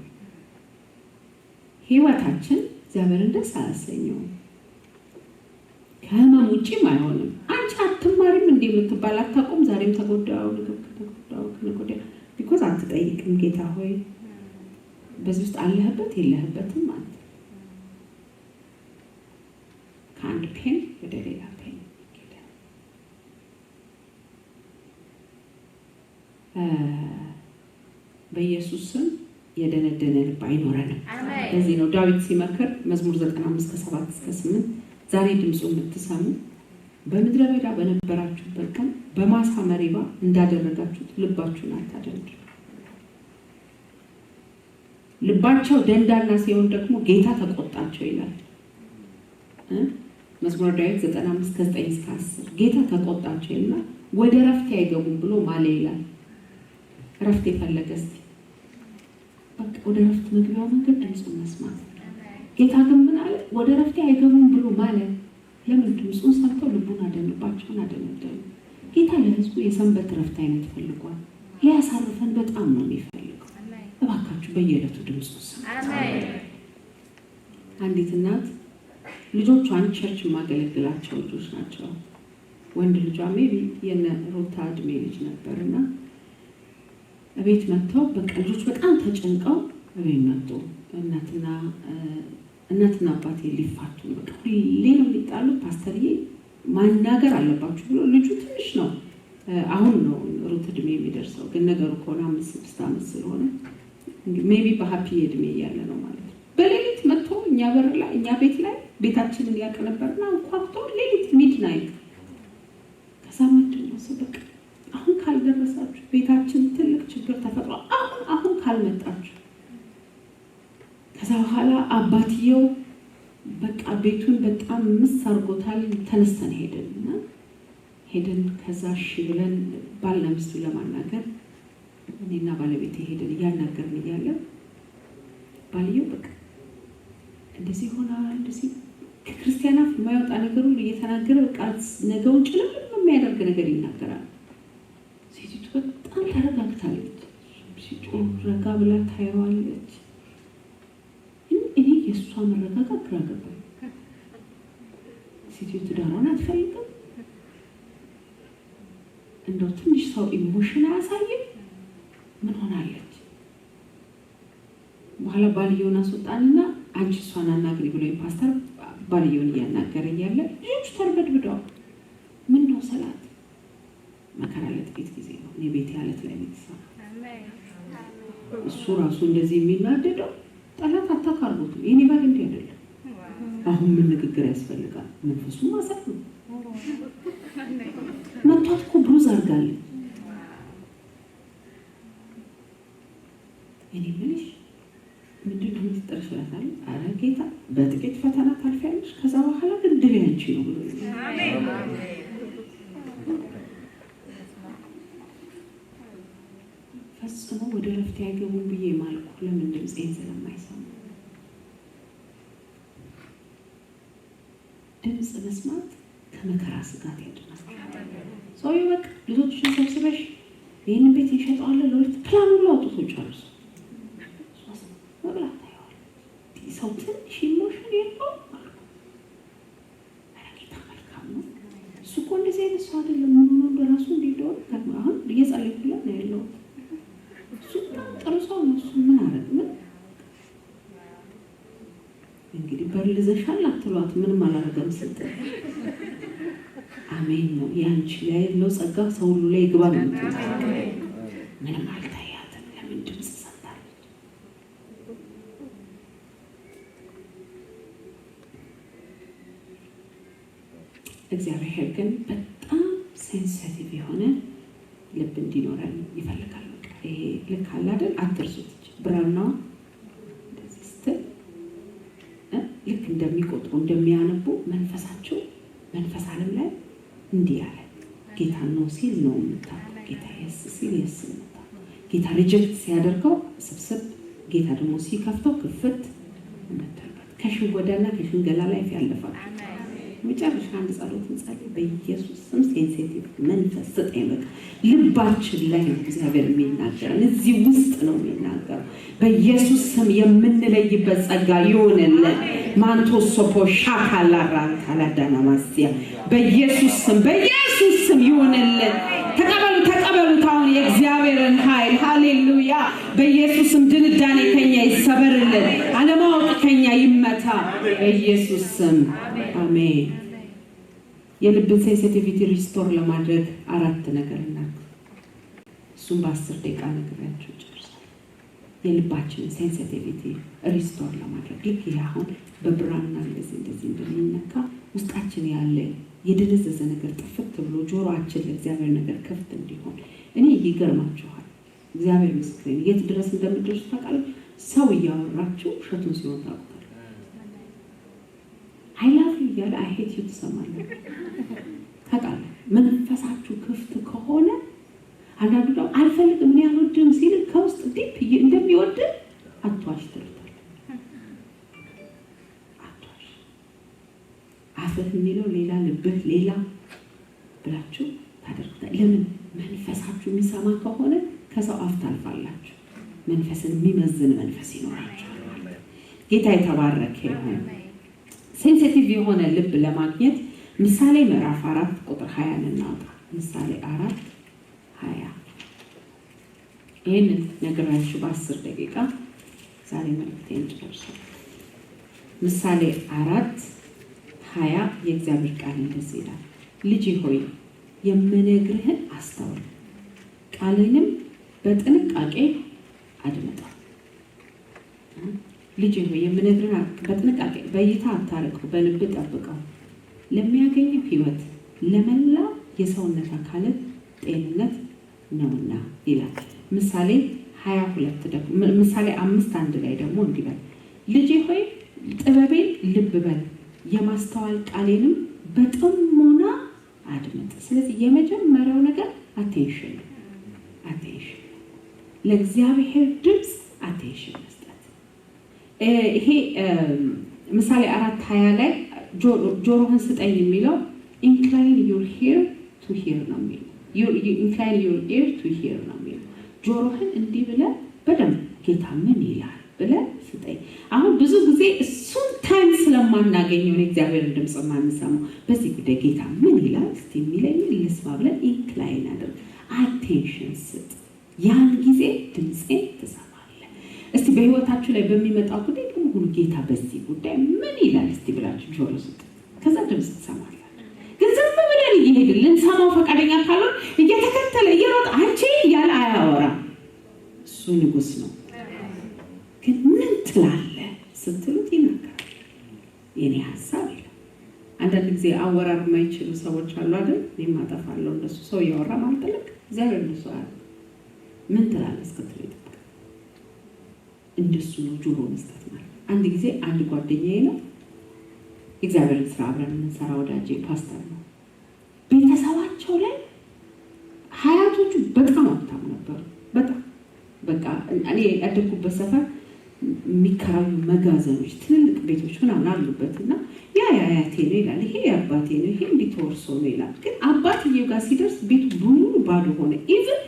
ህይወታችን እግዚአብሔርን ደስ አያሰኘውም። ከህመም ውጭም አይሆንም። አንቺ አትማሪም እንዴ የምትባል አታውቁም። ዛሬም ተጎዳው ከነጎዳ ቢኮዝ አትጠይቅም። ጌታ ሆይ በዚህ ውስጥ አለህበት የለህበትም ማለት ከአንድ ፔን ወደ ሌላ ፔን ይሄዳል። በኢየሱስ ስም የደነደነ ልብ አይኖረንም። ለዚህ ነው ዳዊት ሲመክር መዝሙር 95 ከ7 እስከ 8 ዛሬ ድምፁ የምትሰሙ በምድረ በዳ በነበራችሁበት ቀን በማሳ መሪባ እንዳደረጋችሁት ልባችሁን አታደንዱ። ልባቸው ደንዳና ሲሆን ደግሞ ጌታ ተቆጣቸው ይላል መዝሙረ ዳዊት 95 ከ9 እስከ 10 ጌታ ተቆጣቸው ይላል። ወደ ረፍት አይገቡም ብሎ ማለ ይላል። ረፍት የፈለገ እስቲ በቃ ወደ ረፍት መግቢያው መንገድ ድምፁን መስማት። ጌታ ግን ምን አለ? ወደ ረፍት አይገቡም ብሎ ማለ። ለምን? ድምፁን ሰምተው ልቡን አደንባቸውን አደነደኑ። ጌታ ለህዝቡ የሰንበት ረፍት አይነት ፈልጓል። ሊያሳርፈን በጣም ነው የሚፈልገው። እባካችሁ በየዕለቱ ድምፁ ስሙ። አንዲት እናት ልጆቿን ቸርች ማገለግላቸው ልጆች ናቸው። ወንድ ልጇ ሜቢ የነ ሩታ እድሜ ልጅ ነበርና እቤት መጥተው በቃ ልጆች በጣም ተጨንቀው እቤት መጡ። እናትና አባቴ ሊፋቱ በቃ ሁሌ ነው የሚጣሉት፣ ፓስተርዬ ማናገር አለባችሁ ብሎ ልጁ ትንሽ ነው አሁን ነው ሩት እድሜ የሚደርሰው፣ ግን ነገሩ ከሆነ 5-6 ዓመት ስለሆነ ሜቢ በሀፒ እድሜ እያለ ነው ማለት ነው። በሌሊት መጥቶ እኛ በር ላይ እኛ ቤት ላይ ቤታችንን ያውቅ ነበርና እንኳን ሌሊት ሚድናይት ከዛ ምንድን ነው በቃ አሁን ካልደረሳችሁ ቤታችን ትልቅ ችግር ተፈጥሯል፣ አሁን ካልመጣችሁ። ከዛ በኋላ አባትየው በቃ ቤቱን በጣም ምስ አድርጎታል። ተነስተን ሄደን ከዛ እሺ ብለን ባልና ሚስቱን ለማናገር እኔና ባለቤቴ ሄደን እያናገርን እያለ ባልየው በቃ እንደዚህ ሆኗል፣ እንደዚህ ከክርስቲያናት የማይወጣ ነገር ሁሉ እየተናገረ በቃ ነገውን ጭልም የሚያደርግ ነገር ይናገራል። ሴቲቱ በጣም ተረጋግታለች። ሲጮህ ረጋ ብላ ታየዋለች። እኔ የእሷ መረጋጋት ግራ ገባኝ። ሴቲቱ ትዳሯን አትፈልግም። እንደው ትንሽ ሰው ኢሞሽን አያሳይም። ምን ሆናለች? በኋላ ባልየውን አስወጣንና አንቺ እሷን አናግሪ ብሎ ፓስተር ባልየውን እያናገረ እያለ ልጆቹ ተርበድብደዋል። ምን ነው ሰላት መከራ ለጥቂት ጊዜ ነው። እኔ ቤት ያለት ላይ ነው። እሱ ራሱ እንደዚህ የሚናደደው ጠላት አታካርቡት። የኔ ባል እንዲህ አይደለም። አሁን ምን ንግግር ያስፈልጋል? መንፈሱ ማሳት ነው። መቷት እኮ ብሩዝ አድርጋለች። እኔ ምንሽ ምንድን ነው የምትጠርሽ እላታለሁ። ኧረ ጌታ በጥቂት ፈተና ታልፊያለሽ፣ ከዛ በኋላ ግን ድል ያንቺ ነው ብሎ ፈጽሞ ወደ ረፍት አይገቡም ብዬ ማልኩ። ለምን ድምፄን ስለማይሰሙ። ድምፅ መስማት ከመከራ ስጋት ያድናል። ሰውዬው በቃ ልጆችሽን ሰብስበሽ ይህንን ቤት እንሸጠዋለን ለሁለት ፕላን ሁሉ አውጥቶ ጨርሶ መብላት ታየዋለች። ሰው ትንሽ ኢሞሽን የለውም አሉ። ኧረ ጌታ መልካም ነው። እሱ እኮ እንደዚህ አይነት ሰው አይደለም። ሆኖ በራሱ እንዲደሆን አሁን እየጸለይኩለት ነው ያለው። እሱ ጥሩ ሰው ነው። እሱ ምን አረግ ምን እንግዲህ በልዘሻል አትሏት፣ ምንም አላረገም ስትል አሜን ነው ያንቺ ላይ ያለው ጸጋ ሰው ሁሉ ላይ ይግባ ነው። ምንም አልታያትም። ለምን ድምፅ ሰምታለች። እግዚአብሔር ግን በጣም ሴንሲቲቭ የሆነ ልብ እንዲኖረን ይፈልጋል። ይሄ ልክ አለ አይደል? አትርሱት። ብራናው እንደዚህ ስትል ልክ እንደሚቆጥሩ እንደሚያነቡ መንፈሳቸው መንፈስ ዓለም ላይ እንዲህ ያለ ጌታ ነው ሲል ነው የምታውቀው። ጌታ የስ ሲል የስ የምታውቀው። ጌታ ሪጀክት ሲያደርገው ስብስብ፣ ጌታ ደግሞ ሲከፍተው ክፍት የምታውቀው። ከሽንጎዳና ከሽንገላ ላይ ያለፋል። መጨረሻ አንድ ጸሎት እንጸልይ። በኢየሱስ ስም ሴንሲቲቭ መንፈስ ስጠኝ። በቃ ልባችን ላይ ነው እግዚአብሔር የሚናገረን፣ እዚህ ውስጥ ነው የሚናገረው። በኢየሱስ ስም የምንለይበት ጸጋ ይሆንልን። ማንቶስ ሶፖ ሻካላ ራንታላዳና ማስያ በኢየሱስ ስም ይሆንልን። ተቀበሉት አሁን የእግዚአብሔርን ኃይል። ሃሌሉያ። በኢየሱስ ስም ድንዳኔ ከኛ ይሰበርልን፣ አለማወቅ ከኛ ይመታ በኢየሱስ ስም አሜን። የልብን ሴንሲቲቪቲ ሪስቶር ለማድረግ 4 ነገር እናድርግ። እሱም በ10 ደቂቃ ነግራችሁ ጨርሳለሁ። የልባችንን ሴንሲቲቪቲ ሪስቶር ለማድረግ ልክ ይሄ አሁን በብራና እንደዚህ እንደሚነካ ውስጣችን ያለ የደነዘዘ ነገር ጥፍት ብሎ ጆሮአችን ለእግዚአብሔር ነገር ክፍት እንዲሆን። እኔ ይገርማችኋል፣ እግዚአብሔር ምስክሬን የት ድረስ እንደምትደርሱ ታውቃለህ? ሰው እያወራችሁ ውሸቱን ሲሆን ታውቃለህ። አይላፍ እያለ አይሄድ ትሰማለህ። ታውቃለህ፣ መንፈሳችሁ ክፍት ከሆነ አንዳንዱ ደግሞ አልፈልግም እኔ አልወድም ሲል ከውስጥ ዲፕ እንደሚወድ አትዋሽ ትሉታል። አትዋሽ። አፍህ የሚለው ሌላ ልብህ ሌላ ብላችሁ ታደርጉታል። ለምን? መንፈሳችሁ የሚሰማ ከሆነ ከሰው አፍ ታልፋላችሁ። መንፈስን የሚመዝን መንፈስ ይኖራችኋል። ጌታ የተባረከ ይሁን። ሴንሲቲቭ የሆነ ልብ ለማግኘት ምሳሌ ምዕራፍ 4 ቁጥር 20 እናውጣ። ምሳሌ 4:20 ይህንን ነግራችሁ በ10 ደቂቃ ዛሬ መልእክቴን ጨርሳለሁ። ምሳሌ 4:20 የእግዚአብሔር ቃል እንደዚህ ይላል፣ ልጄ ሆይ የምነግርህን አስተውል፣ ቃልንም በጥንቃቄ አድምጠው። ልጄ ሆይ የምነግርህን በጥንቃቄ በእይታ አታርቀው፣ በልብ ጠብቀው፣ ለሚያገኘው ሕይወት ለመላ የሰውነት አካላት ጤንነት ነውና ይላል። ምሳሌ 22 ደግሞ ምሳሌ 5:1 ላይ ደግሞ እንዲህ በል፣ ልጄ ሆይ ጥበቤን ልብ በል፣ የማስተዋል ቃሌንም በጥሞና አድምጥ። ስለዚህ የመጀመሪያው ነገር አቴንሽን ለእግዚአብሔር ድምፅ አቴንሽን መስጠት። ይሄ ምሳሌ 4:20 ላይ ጆሮህን ስጠኝ የሚለው ኢንክላይን ዩር ሂር ቱ ሂር ነው የሚለው። ኢንክላይን ዩር ኢር ቱ ሂር ነው የሚለው። ጆሮህን እንዲህ ብለህ በደንብ ጌታ ምን ይላል ብለህ ስጠኝ። አሁን ብዙ ጊዜ እሱን ታይም ስለማናገኘው ነው እግዚአብሔርን ድምፅ የማንሰማው። በዚህ ጉዳይ ጌታ ምን ይላል እስቲ የሚለኝ ልስማ ብለን ኢንክላይን አድርግ፣ አቴንሽን ስጥ። ያን ጊዜ ድምፄን ትሰማለህ። እስቲ በህይወታችሁ ላይ በሚመጣው ጉዳይ ሁሉ ጌታ በዚህ ጉዳይ ምን ይላል እስቲ ብላችሁ ጆሮ ስጡ። ከዛ ድምፅ ትሰማለህ። ግን ዝም ብለን እየሄድን ልንሰማው ፈቃደኛ ካልሆን እየተከተለ እየሮጠ አንቺ ያለ አያወራም። እሱ ንጉሥ ነው። ግን ምን ትላለህ ስትሉት ይናገራል። የኔ ሀሳብ ይላል። አንዳንድ ጊዜ አወራር የማይችሉ ሰዎች አሉ አይደል? እኔም አጠፋለሁ እንደሱ። ሰው እያወራ ማልጠለቅ እግዚአብሔር እንደሱ አለ። ምን ትላለህ እስክትል ይጠብቃል። እንደሱ ነው ጆሮ መስጠት ማለት። አንድ ጊዜ አንድ ጓደኛዬ ነው እግዚአብሔርን ስራ አብረን የምንሰራ ወዳጄ ፓስተር ነው። ቤተሰባቸው ላይ ሀያቶቹ በጣም ሀብታም ነበሩ። በጣም በቃ እኔ ያደግኩበት ሰፈር የሚከራዩ መጋዘኖች፣ ትልልቅ ቤቶች ምናምን አሉበት እና ያ አያቴ ነው ይላል፣ ይሄ አባቴ ነው፣ ይሄ እንዲህ ተወርሶ ነው ይላል። ግን አባትዬው ጋር ሲደርስ ቤቱ በሙሉ ባዶ ሆነ። ኢቭን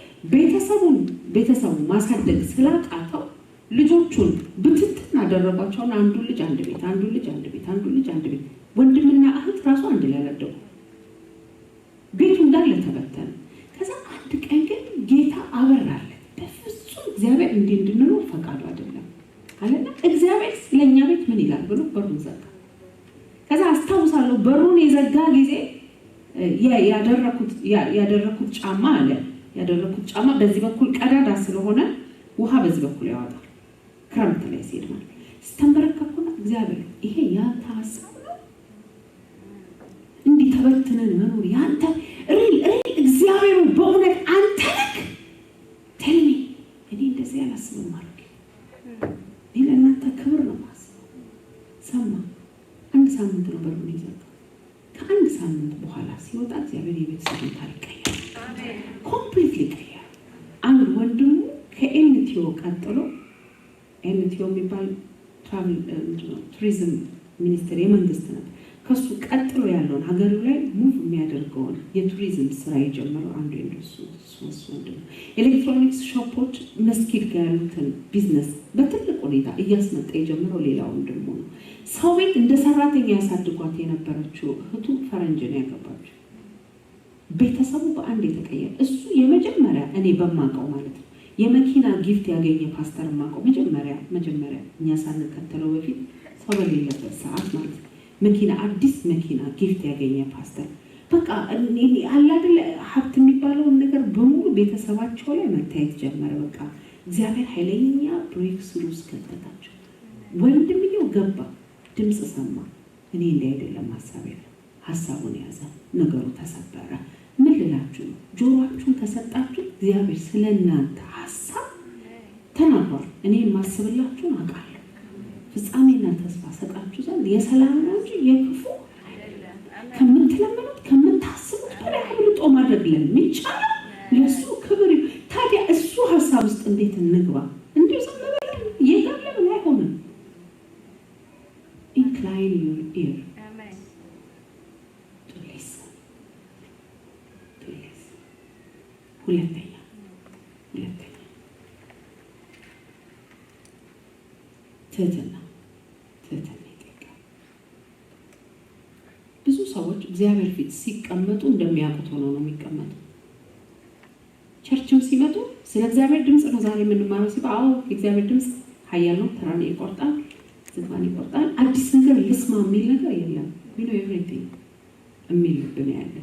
ቤተሰቡ ማሳደግ ስላቃተው ልጆቹን ብትትን አደረጓቸውን። አንዱ ልጅ አንድ ቤት፣ አንዱ ልጅ አንድ ቤት፣ አንዱ ልጅ አንድ ቤት። ወንድምና እህት ራሱ አንድ ላይ ያላደጉ፣ ቤቱ እንዳለ ተበተነ። ከዛ አንድ ቀን ግን ጌታ አበራለት። በፍጹም እግዚአብሔር እንዲህ እንድንኖር ፈቃዱ አይደለም አለና እግዚአብሔር ለእኛ ቤት ምን ይላል ብሎ በሩን ዘጋ። ከዛ አስታውሳለሁ በሩን የዘጋ ጊዜ ያደረኩት ጫማ አለ ያደረኩት ጫማ በዚህ በኩል ቀዳዳ ስለሆነ ውሃ በዚህ በኩል ያወጣል። ክረምት ላይ ሲሄድ ማለት ስተንበረከኩና እግዚአብሔር ይሄ ያንተ ሀሳብ ነው እንዲህ ተበትነን መኖር ያንተ ሪል እግዚአብሔር በእውነት አንተ ነህ ተልሚ። እኔ እንደዚህ አላስብም ማለት እኔ ለእናንተ ክብር ነው ማስበው። ሰማ አንድ ሳምንት ነው በሩን የዘጋው። ከአንድ ሳምንት በኋላ ሲወጣ እግዚአብሔር የቤተሰቡን ታሪክ ቀየረ፣ ኮምፕሊትሊ ቀየረ። አንድ ወንድሙ ከኤንቲኦ ቀጥሎ ኤንቲኦ የሚባል ቱሪዝም ሚኒስቴር የመንግስት ነበር። ከሱ ቀጥሎ ያለውን ሀገሩ ላይ ሙቭ የሚያደርገውን የቱሪዝም ስራ የጀመረው አንዱ እንደሱ ወንድሙ። ኤሌክትሮኒክስ ሾፖች መስጊድ ጋር ያሉትን ቢዝነስ በትልቅ ሁኔታ እያስመጣ የጀመረው ሌላ ወንድሙ ነው። ሰው ቤት እንደ ሰራተኛ ያሳድጓት የነበረችው እህቱ ፈረንጅ ነው ያገባችው። ቤተሰቡ በአንድ የተቀየረ። እሱ የመጀመሪያ እኔ በማውቀው ማለት ነው የመኪና ጊፍት ያገኘ ፓስተር ማውቀው መጀመሪያ እኛ ሳንከተለው በፊት ሰው በሌለበት ሰዓት ማለት ነው መኪና አዲስ መኪና ጊፍት ያገኘ ፓስተር። በቃ አለ አይደል ሀብት የሚባለውን ነገር በሙሉ ቤተሰባቸው ላይ መታየት ጀመረ። በቃ እግዚአብሔር ኃይለኛ ብሬክ ስሩ ከተታቸው። ወንድምየው ገባ፣ ድምፅ ሰማ። እኔ እንዲህ አይደለም ሀሳቡን ያዘ፣ ነገሩ ተሰበረ። ምን ልላችሁ ነው? ጆሮአችሁን ከሰጣችሁ እግዚአብሔር ስለ እናንተ ሀሳብ ተናግሯል። እኔ የማስብላችሁን አውቃለሁ፣ ፍጻሜና ተስፋ ሰጣችሁ ዘንድ የሰላም ነው እንጂ የክፉ አይደለም። ከምትለምኑት ከምታስቡት በላይ አብልጦ ማድረግ ለሚቻለው ለእሱ ክብር። ታዲያ እሱ ሀሳብ ውስጥ እንዴት እንግባ? እንዲሁ ዝም ብለን እየጋለብን አይሆንም። ኢንክላይን ዩር ኢር ሁለተኛ ትህትና ይጠይቃል። ብዙ ሰዎች እግዚአብሔር ፊት ሲቀመጡ እንደሚያውቁት ሆነው ነው የሚቀመጡ። ቸርችም ሲመጡ ስለ እግዚአብሔር ድምፅ ነው ዛሬ የምንማረው ሲባል አዎ የእግዚአብሔር ድምፅ ኃያል ነው፣ ተራን ይቆርጣል፣ ዝግባን ይቆርጣል፣ አዲስ ነገር ልስማ የሚል ነገር የለም። ቢኖ ኤቭሪቲንግ የሚል ልብን ያለ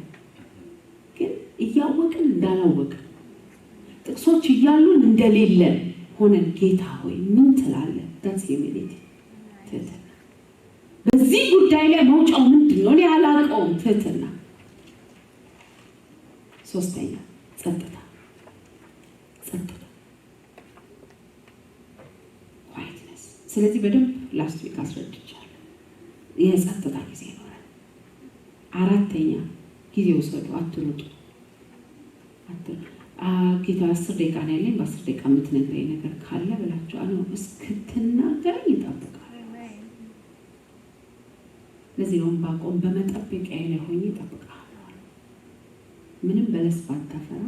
ግን እያወቅን እንዳላወቅን ጥቅሶች እያሉን እንደሌለን ሆነን ጌታ ሆይ ምን ትላለህ? ዳትስ ሂዩሚሊቲ ትህትና። በዚህ ጉዳይ ላይ መውጫው ምንድን ነው? እኔ አላውቀውም። ትህትና። ሶስተኛ ጸጥታ ኳይትነስ። ስለዚህ በደንብ ላስት ዊክ አስረድቻለሁ። የጸጥታ ጊዜ ይኖራል። አራተኛ ጊዜ ውሰዱ፣ አትሩጡ። ጌታ 10 ደቂቃ ነው ያለኝ፣ በ10 ደቂቃ የምትነግረኝ ነገር ካለ ብላችሁ ነው እስክትናገረኝ ይጠብቃል። ለዚህ ነው ባቆም በመጠበቂያ ላይ ሆኜ እጠብቅሃለሁ። ምንም በለስ ባታፈራ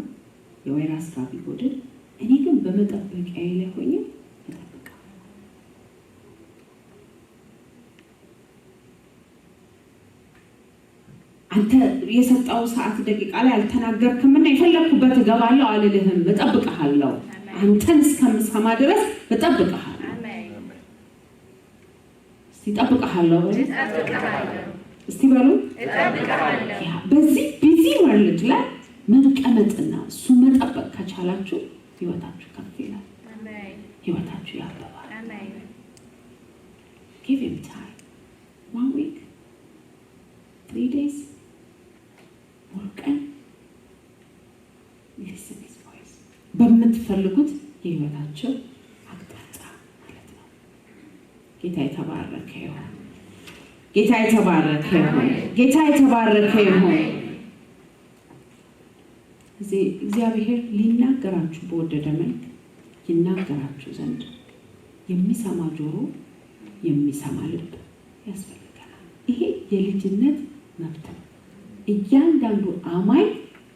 የወይራ ስራ ቢጎድል እኔ ግን በመጠበቂያ ላይ ሆኜ እጠብቅሃለሁ። አንተ የሰጣው ሰዓት ደቂቃ ላይ አልተናገርክምና የፈለኩበት እገባለሁ አልልህም። እጠብቅሃለሁ። አንተን እስከምሰማ ድረስ እጠብቅሃለሁ። እጠብቅሃለሁ። እስቲ በሉ እጠብቅሃለሁ። በዚህ ቢዚ ወርልድ ላይ መቀመጥና እሱ መጠበቅ ከቻላችሁ ህይወታችሁ ከፍ ይላል። ህይወታችሁ ያበባል። Give him time. 1 week, 3 days, ወርቀን listen his voice. በምትፈልጉት የህይወታችሁ አቅጣጫ ማለት ነው። ጌታ የተባረከ ይሁን። ጌታ የተባረከ ይሁን። ጌታ የተባረከ ይሁን። እዚህ እግዚአብሔር ሊናገራችሁ በወደደ መልክ ይናገራችሁ ዘንድ የሚሰማ ጆሮ፣ የሚሰማ ልብ ያስፈልገናል። ይሄ የልጅነት መብት ነው። እያንዳንዱ አማኝ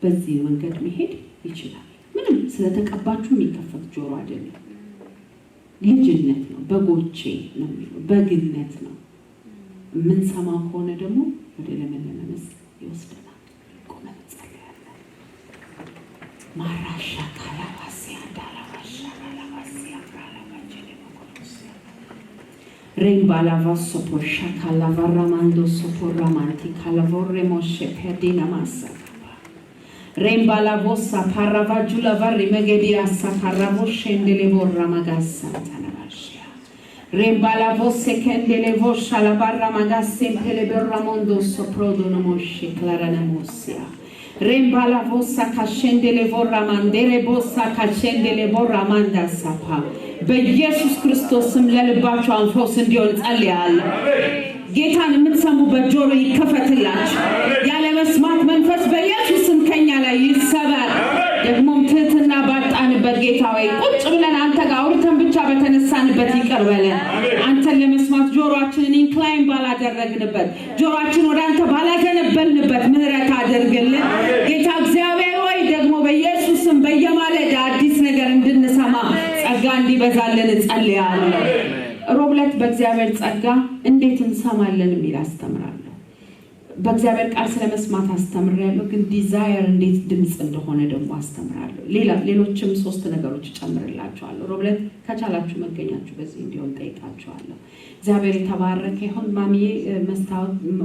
በዚህ መንገድ መሄድ ይችላል። ምንም ስለተቀባችሁ የሚከፈት ጆሮ አይደለም። ልጅነት ነው። በጎቼ ነው የሚለው፣ በግነት ነው። የምንሰማው ከሆነ ደግሞ ወደ ለመለመ መስክ ይወስደናል። ቆመን እንጸልያለን። ማራሻ ካላባሲያ ዳላባሻ ካላባሲያ ካላባጀለ መቆሎሲያ ሬምባላቫ ሶፖሻ ካላቫራማንዶ ሶፖራማንቲ ካላቮሬ ሞሼ ፐዲና ማሳካ ሬምባላቮሳ ፓራቫጁላ ቫሪ መገዲያ ሳካራቮሼ እንደሌቦራ ማጋሳ ተናባሽያ ሬምባላቮሴ ከእንደሌቮሻ ላባራ ማጋሴ ፔሌበራሞንዶ ሶፕሮዶኖ ሞሼ ክላራነሞሲያ Rembalavosa kashendele vorra mandere bossa kashendele vorra manda sapa በኢየሱስ ክርስቶስ ስም ለልባችሁ አንፈውስ እንዲሆን ጸልያለሁ። ጌታን የምትሰሙበት ጆሮ ይከፈትላችሁ። ያለ መስማት መንፈስ በኢየሱስ ስም ከኛ ላይ ይሰበር። ደግሞም ትህትና ባጣንበት ጌታ ሆይ ቁጭ ብለን አንተ ጋር አውርተን ብቻ በተነሳንበት ይቅር በለን። አንተን ለመስማት ጆሮአችንን ኢንክላይን ባላደረግንበት፣ ጆሮአችን ወደ አንተ ባላዘነበልንበት ምህረት አድርግልን ጌታ እግዚአብሔር ሆይ። ደግሞ በኢየሱስ ስም በየማለዳ አዲስ ነገር እንድንሰማ ጸጋ እንዲበዛልን ጸልያለሁ። ሮብለት በእግዚአብሔር ጸጋ እንዴት እንሰማለን የሚል አስተምራለሁ። በእግዚአብሔር ቃል ስለመስማት አስተምራለሁ፣ ግን ዲዛየር እንዴት ድምጽ እንደሆነ ደግሞ አስተምራለሁ። ሌሎችም 3 ነገሮች ጨምርላችኋለሁ። ሮብለት ከቻላችሁ መገኛችሁ በዚህ እንዲሆን ጠይቃችኋለሁ። እግዚአብሔር የተባረከ ይሁን። ማሚዬ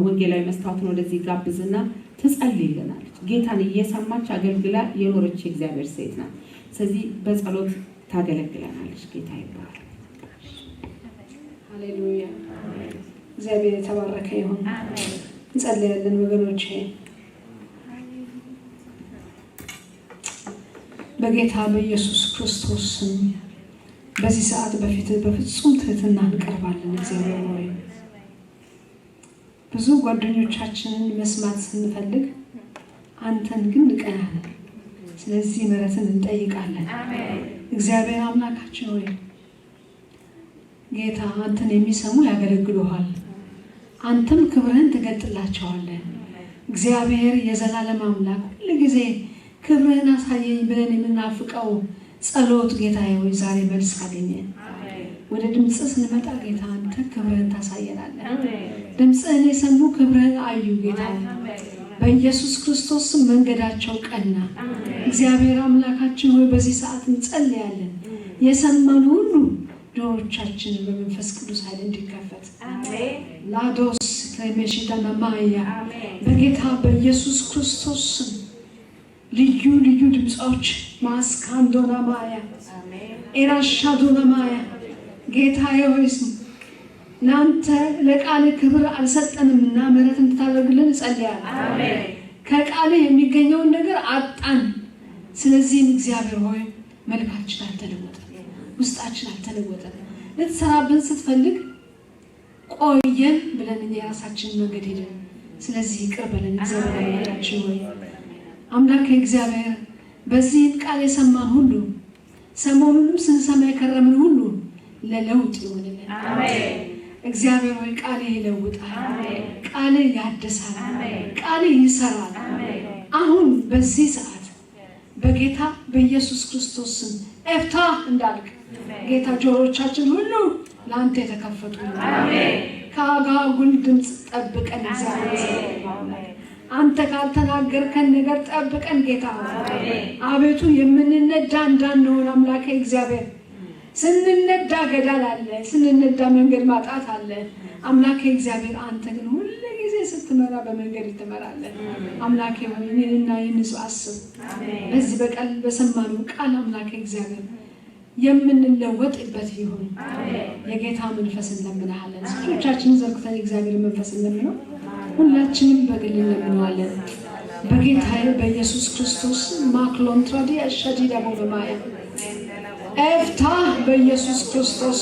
ወንጌላዊ መስታወትን ወደዚህ ጋብዝና ትጸልይልናለች። ጌታን እየሰማች አገልግላ የኖረች የእግዚአብሔር ሴት ናት። ስለዚህ በጸሎት ታገለግለናለች። ጌታ ይባረክ። ሃሌሉያ። እግዚአብሔር የተባረከ ይሁን። እንጸልያለን ወገኖቼ። በጌታ በኢየሱስ ክርስቶስ ስም በዚህ ሰዓት በፊት በፍጹም ትህትና እንቀርባለን። እግዚአብሔር ሆይ ብዙ ጓደኞቻችንን መስማት ስንፈልግ አንተን ግን ንቀናለን። ስለዚህ ምሕረትን እንጠይቃለን። እግዚአብሔር አምላካችን ሆይ ጌታ አንተን የሚሰሙ ያገለግሉሃል፣ አንተም ክብርህን ትገልጥላቸዋለህ። እግዚአብሔር የዘላለም አምላክ ሁሉ ጊዜ ክብርህን አሳየኝ ብለን የምናፍቀው ጸሎት ጌታ ሆይ ዛሬ መልስ አገኘ። ወደ ድምጽ ስንመጣ ጌታ አንተ ክብርህን ታሳየናለህ። ድምጽህን የሰሙ ክብርህን አዩ ጌታ በኢየሱስ ክርስቶስ መንገዳቸው ቀና። እግዚአብሔር አምላካችን ሆይ በዚህ ሰዓት እንጸልያለን የሰማን ሁሉ ጆሮቻችን በመንፈስ ቅዱስ ኃይል እንዲከፈት ላዶስ ከመሽታና ማያ በጌታ በኢየሱስ ክርስቶስ ልዩ ልዩ ድምጾች ማስካንዶና ማያ ኤራሻዶና ማያ ጌታ ሆይ ናንተ ለቃል ክብር አልሰጠንምና ምሕረት እንድታደርግልን ጸልያለሁ። ከቃል የሚገኘውን ነገር አጣን። ስለዚህ እግዚአብሔር ሆይ መልካችን አልተለወጠም፣ ውስጣችን አልተለወጠም። ልትሰራብን ስትፈልግ ቆየን ብለን የራሳችንን መንገድ ሄደን፣ ስለዚህ ይቅር በለን እግዚአብሔር ሆይ አምላክ እግዚአብሔር በዚህ ቃል የሰማን ሁሉ ሰሞኑንም ስንሰማ የከረምን ሁሉ ለለውጥ ይሆንልን። እግዚአብሔር ሆይ ቃል ይለውጣል፣ ቃል ያድሳል፣ ቃል ይሰራል። አሁን በዚህ ሰዓት በጌታ በኢየሱስ ክርስቶስ ስም ኤፍታ እንዳልክ ጌታ ጆሮቻችን ሁሉ ለአንተ የተከፈቱ ከአጋጉል ድምፅ ጠብቀን እግዚአብሔር አንተ ካልተናገርከን ነገር ጠብቀን ጌታ አቤቱ የምንነዳ እንዳንሆን አምላኬ እግዚአብሔር ስንነዳ ገዳል አለ፣ ስንነዳ መንገድ ማጣት አለ። አምላኬ እግዚአብሔር አንተ ግን ሁሉ ጊዜ ስትመራ በመንገድ ትመራለህ። አምላኬ ሆይ እኔና የንጹህ አስብ በዚህ በቀል በሰማነው ቃል አምላኬ እግዚአብሔር የምንለወጥበት ይሁን። የጌታ መንፈስ እንለምናለን። እጆቻችንን ዘርግተን እግዚአብሔር መንፈስ እንለምነው። ሁላችንም በግል እንለምነዋለን። በጌታ በኢየሱስ ክርስቶስ ማክሎን ትራዲ አሻዲዳ ቦበማያ ኤፍታ በኢየሱስ ክርስቶስ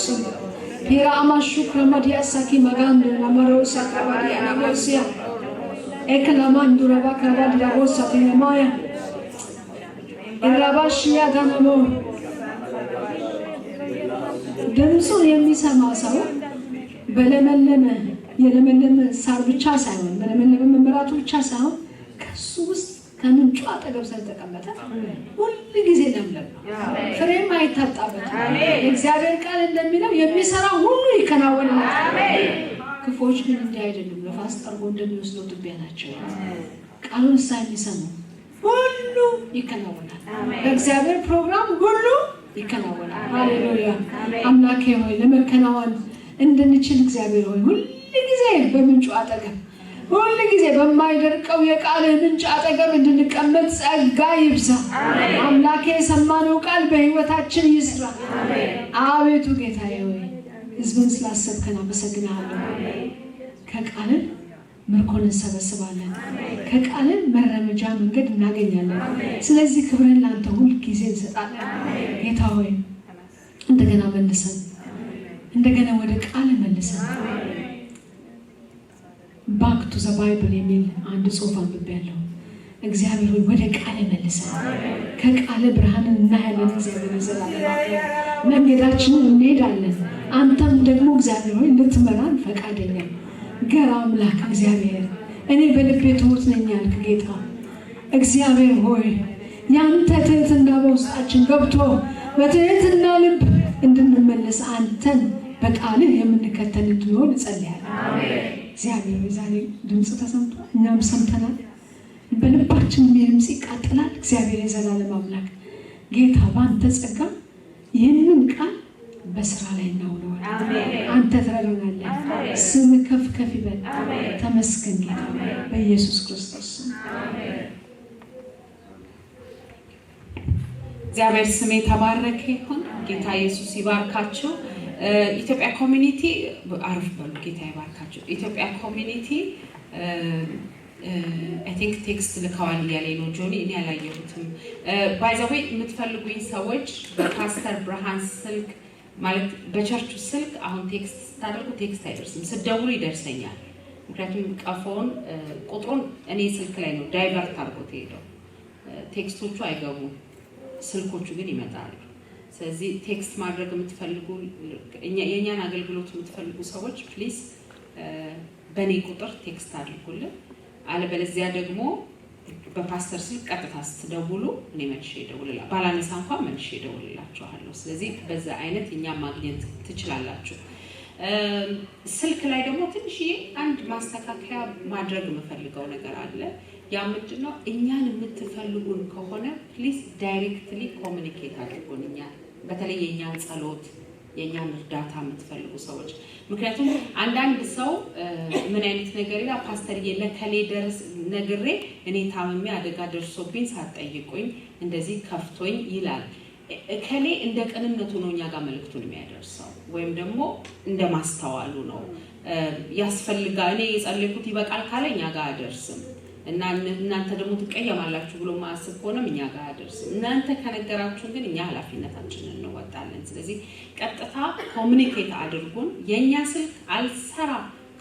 ፒራማ ሹክረ ማዲያ ሳኪ ማጋንዶ ናማሮሳ ካባዲያ ናሞሲያ ኤክላማንዱ ረባ ካባዲያ ቦሳ ተማያ ኢራባሽያ ዳናሞ ድምፁ የሚሰማ ሰው በለመለመ የለመለመ ሳር ብቻ ሳይሆን በለመለመ መመራቱ ብቻ ሳይሆን ከሱ ውስጥ ከምንጩ አጠገብ ስለተቀመጠ ሁሉ ጊዜ ለምለም ፍሬም አይታጣበት። የእግዚአብሔር ቃል እንደሚለው የሚሰራ ሁሉ ይከናወናል። ክፎች ግን እንዲህ አይደሉም፣ ነፋስ ጠርጎ እንደሚወስደው ትቢያ ናቸው። ቃሉን የሚሰሙ ሁሉ ይከናወናል። በእግዚአብሔር ፕሮግራም ሁሉ ይከናወናል። ሃሌሉያ። አምላኬ ሆይ ለመከናወን እንድንችል እግዚአብሔር ሆይ ሁሉ ጊዜ በምንጩ አጠገብ ሁሉ ጊዜ በማይደርቀው የቃልህ ምንጭ አጠገብ እንድንቀመጥ ጸጋ ይብዛ። አምላኬ የሰማነው ቃል በህይወታችን ይስራ። አቤቱ ጌታዬ ሆይ ህዝብን ስላሰብከን አመሰግናለሁ። ከቃልህ ምርኮን እንሰበስባለን፣ ከቃልህ መረመጃ መንገድ እናገኛለን። ስለዚህ ክብርን ላንተ ሁሉ ጊዜ እንሰጣለን። ጌታ ሆይ እንደገና መልሰን፣ እንደገና ወደ ቃል መልሰን። ባክ ቱ ዘ ባይብል የሚል አንድ ጽሑፍ አንብቤያለሁ። እግዚአብሔር ሆይ ወደ ቃል መልሰን፣ ከቃል ብርሃንን እናያለን። እግዚአብሔር ይዘላል መንገዳችንን እንሄዳለን። አንተም ደግሞ እግዚአብሔር ሆይ ልትመራን ፈቃደኛ ገራ አምላክ እግዚአብሔር እኔ በልቤ ትሁት ነኝ ያልክ ጌታ እግዚአብሔር ሆይ ያንተ ትህትና በውስጣችን ገብቶ በትህትና ልብ እንድንመለስ አንተን በቃልህ የምንከተል እንድንሆን እጸልያለሁ። እግዚአብሔር ዛሬ ድምፅ ተሰምቷል፣ እኛም ሰምተናል። በልባችን ድምፅ ይቃጠላል። እግዚአብሔር የዘላለም አምላክ ጌታ በአንተ ጸጋ ይህንን ቃል በስራ ላይ እናውለዋለን። አንተ ትረዳናለህ። ስም ከፍ ከፍ ይበል። ተመስገን ጌታ በኢየሱስ ክርስቶስ እግዚአብሔር ስም የተባረከ ይሁን። ጌታ ኢየሱስ ይባርካችሁ። ኢትዮጵያ ኮሚኒቲ አርፍ በሉ። ጌታ ይባርካችሁ። ኢትዮጵያ ኮሚኒቲ አይ ቲንክ ቴክስት ልከዋል እያለኝ ነው ጆኒ፣ እኔ አላየሁትም። ባይ ዘ ዌይ የምትፈልጉኝ ሰዎች በፓስተር ብርሃን ስልክ ማለት በቸርቹ ስልክ አሁን ቴክስት ስታደርጉ ቴክስት አይደርስም፣ ስደውሉ ይደርሰኛል። ምክንያቱም ቀፎን ቁጥሩን እኔ ስልክ ላይ ነው ዳይቨርት አድርጎት ሄደው ቴክስቶቹ አይገቡም፣ ስልኮቹ ግን ይመጣሉ። ስለዚህ ቴክስት ማድረግ የምትፈልጉ የእኛን አገልግሎት የምትፈልጉ ሰዎች ፕሊዝ በእኔ ቁጥር ቴክስት አድርጉልን። አለበለዚያ ደግሞ በፓስተር ስልክ ቀጥታ ስትደውሉ እኔ መልሼ እደውልላችኋለሁ። ባላነሳ እንኳን መልሼ እደውልላችኋለሁ። ስለዚህ በዛ አይነት እኛ ማግኘት ትችላላችሁ። ስልክ ላይ ደግሞ ትንሽዬ አንድ ማስተካከያ ማድረግ የምፈልገው ነገር አለ። ያ ምንድነው? እኛን የምትፈልጉን ከሆነ ፕሊዝ ዳይሬክትሊ ኮሚኒኬት አድርጉን። እኛ በተለይ የእኛን ጸሎት የእኛን እርዳታ የምትፈልጉ ሰዎች፣ ምክንያቱም አንዳንድ ሰው ምን አይነት ነገር ይላል፣ ፓስተርዬ ለከሌ ደርስ ነግሬ እኔ ታምሜ አደጋ ደርሶብኝ ሳትጠይቁኝ እንደዚህ ከፍቶኝ ይላል። ከሌ እንደ ቅንነቱ ነው እኛ ጋር መልእክቱን የሚያደርሰው፣ ወይም ደግሞ እንደ ማስተዋሉ ነው። ያስፈልጋል እኔ የጸለይኩት ይበቃል ካለ እኛ ጋር አደርስም እና እናንተ ደግሞ ትቀየማላችሁ ብሎ ማስብ ከሆነም እኛ ጋር አደርስም። እናንተ ከነገራችሁን ግን እኛ ኃላፊነታችንን እንወጣለን። ስለዚህ ቀጥታ ኮሚኒኬት አድርጉን። የኛ ስልክ አልሰራ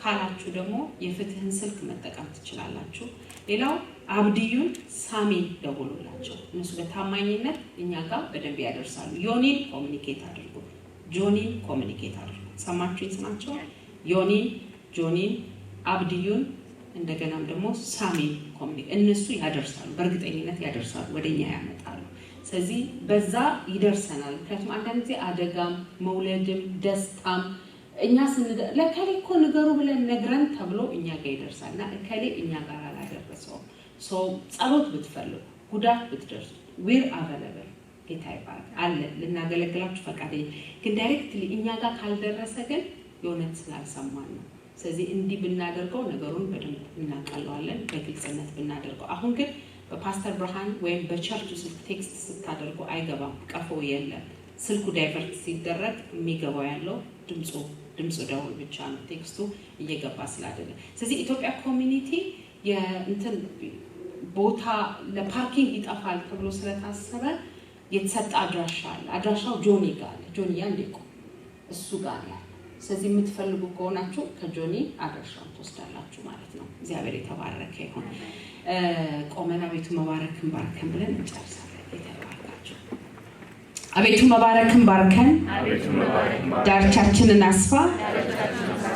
ካላችሁ ደግሞ የፍትህን ስልክ መጠቀም ትችላላችሁ። ሌላው አብድዩን ሳሚን ደውሉላቸው። እነሱ በታማኝነት እኛ ጋር በደንብ ያደርሳሉ። ዮኒን ኮሚኒኬት አድርጉ፣ ጆኒን ኮሚኒኬት አድርጉ። ሰማችሁኝ? ስማቸው ዮኒን፣ ጆኒን፣ አብድዩን እንደገናም ደግሞ ሳሚን ኮሚኒኬት፣ እነሱ ያደርሳሉ፣ በእርግጠኝነት ያደርሳሉ፣ ወደኛ ያመጣሉ። ስለዚህ በዛ ይደርሰናል። ምክንያቱም አንዳንድ ጊዜ አደጋም መውለድም ደስታም እኛ ለከሌ እኮ ንገሩ ብለን ነግረን ተብሎ እኛ ጋር ይደርሳል እና ከሌ እኛ ጋር አላደረሰውም። ጸሎት ብትፈልጉ ጉዳት ብትደርሱ ዌር አቬለብል ጌታ ይባርክ አለ ልናገለግላችሁ ፈቃደኛ። ግን ዳይሬክትሊ እኛ ጋር ካልደረሰ ግን የእውነት ስላልሰማን ነው። ስለዚህ እንዲህ ብናደርገው ነገሩን በደንብ እናቀለዋለን፣ በግልጽነት ብናደርገው። አሁን ግን በፓስተር ብርሃን ወይም በቸርች ስልክ ቴክስት ስታደርጉ አይገባም፣ ቀፎ የለም። ስልኩ ዳይቨርት ሲደረግ የሚገባው ያለው ድምፁ ደውል ብቻ ነው፣ ቴክስቱ እየገባ ስላደለ። ስለዚህ ኢትዮጵያ ኮሚኒቲ የእንትን ቦታ ለፓርኪንግ ይጠፋል ተብሎ ስለታሰበ የተሰጠ አድራሻ አለ። አድራሻው ጆኒ ጋር አለ። ጆኒ ያንዴቆ እሱ ጋር ያለ። ስለዚህ የምትፈልጉ ከሆናችሁ ከጆኒ አድራሻውን ትወስዳላችሁ ማለት ነው። እግዚአብሔር የተባረከ ይሁን። ቆመን አቤቱ መባረክን ባርከን ብለን እንጨርሳለን። የተባረካችሁ አቤቱ መባረክን ባርከን፣ ዳርቻችንን አስፋ፣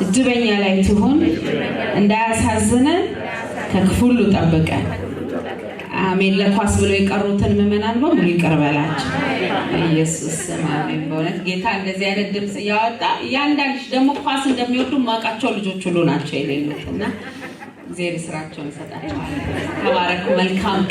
እጅበኛ ላይ ትሁን፣ እንዳያሳዝነን ከክፉ ሁሉ ጠብቀን። አሜን። ለኳስ ብለው የቀሩትን ምዕመናን በሙሉ ይቅር በላቸው ኢየሱስ ስም አሜን። በእውነት ጌታ እንደዚህ አይነት ድምፅ ያወጣ ያንዳንድሽ ደግሞ ኳስ እንደሚወዱ ማውቃቸው ልጆች ሁሉ ናቸው የሌሉት እና እግዚአብሔር ስራቸውን ይሰጣቸዋል። ተባረኩ። መልካም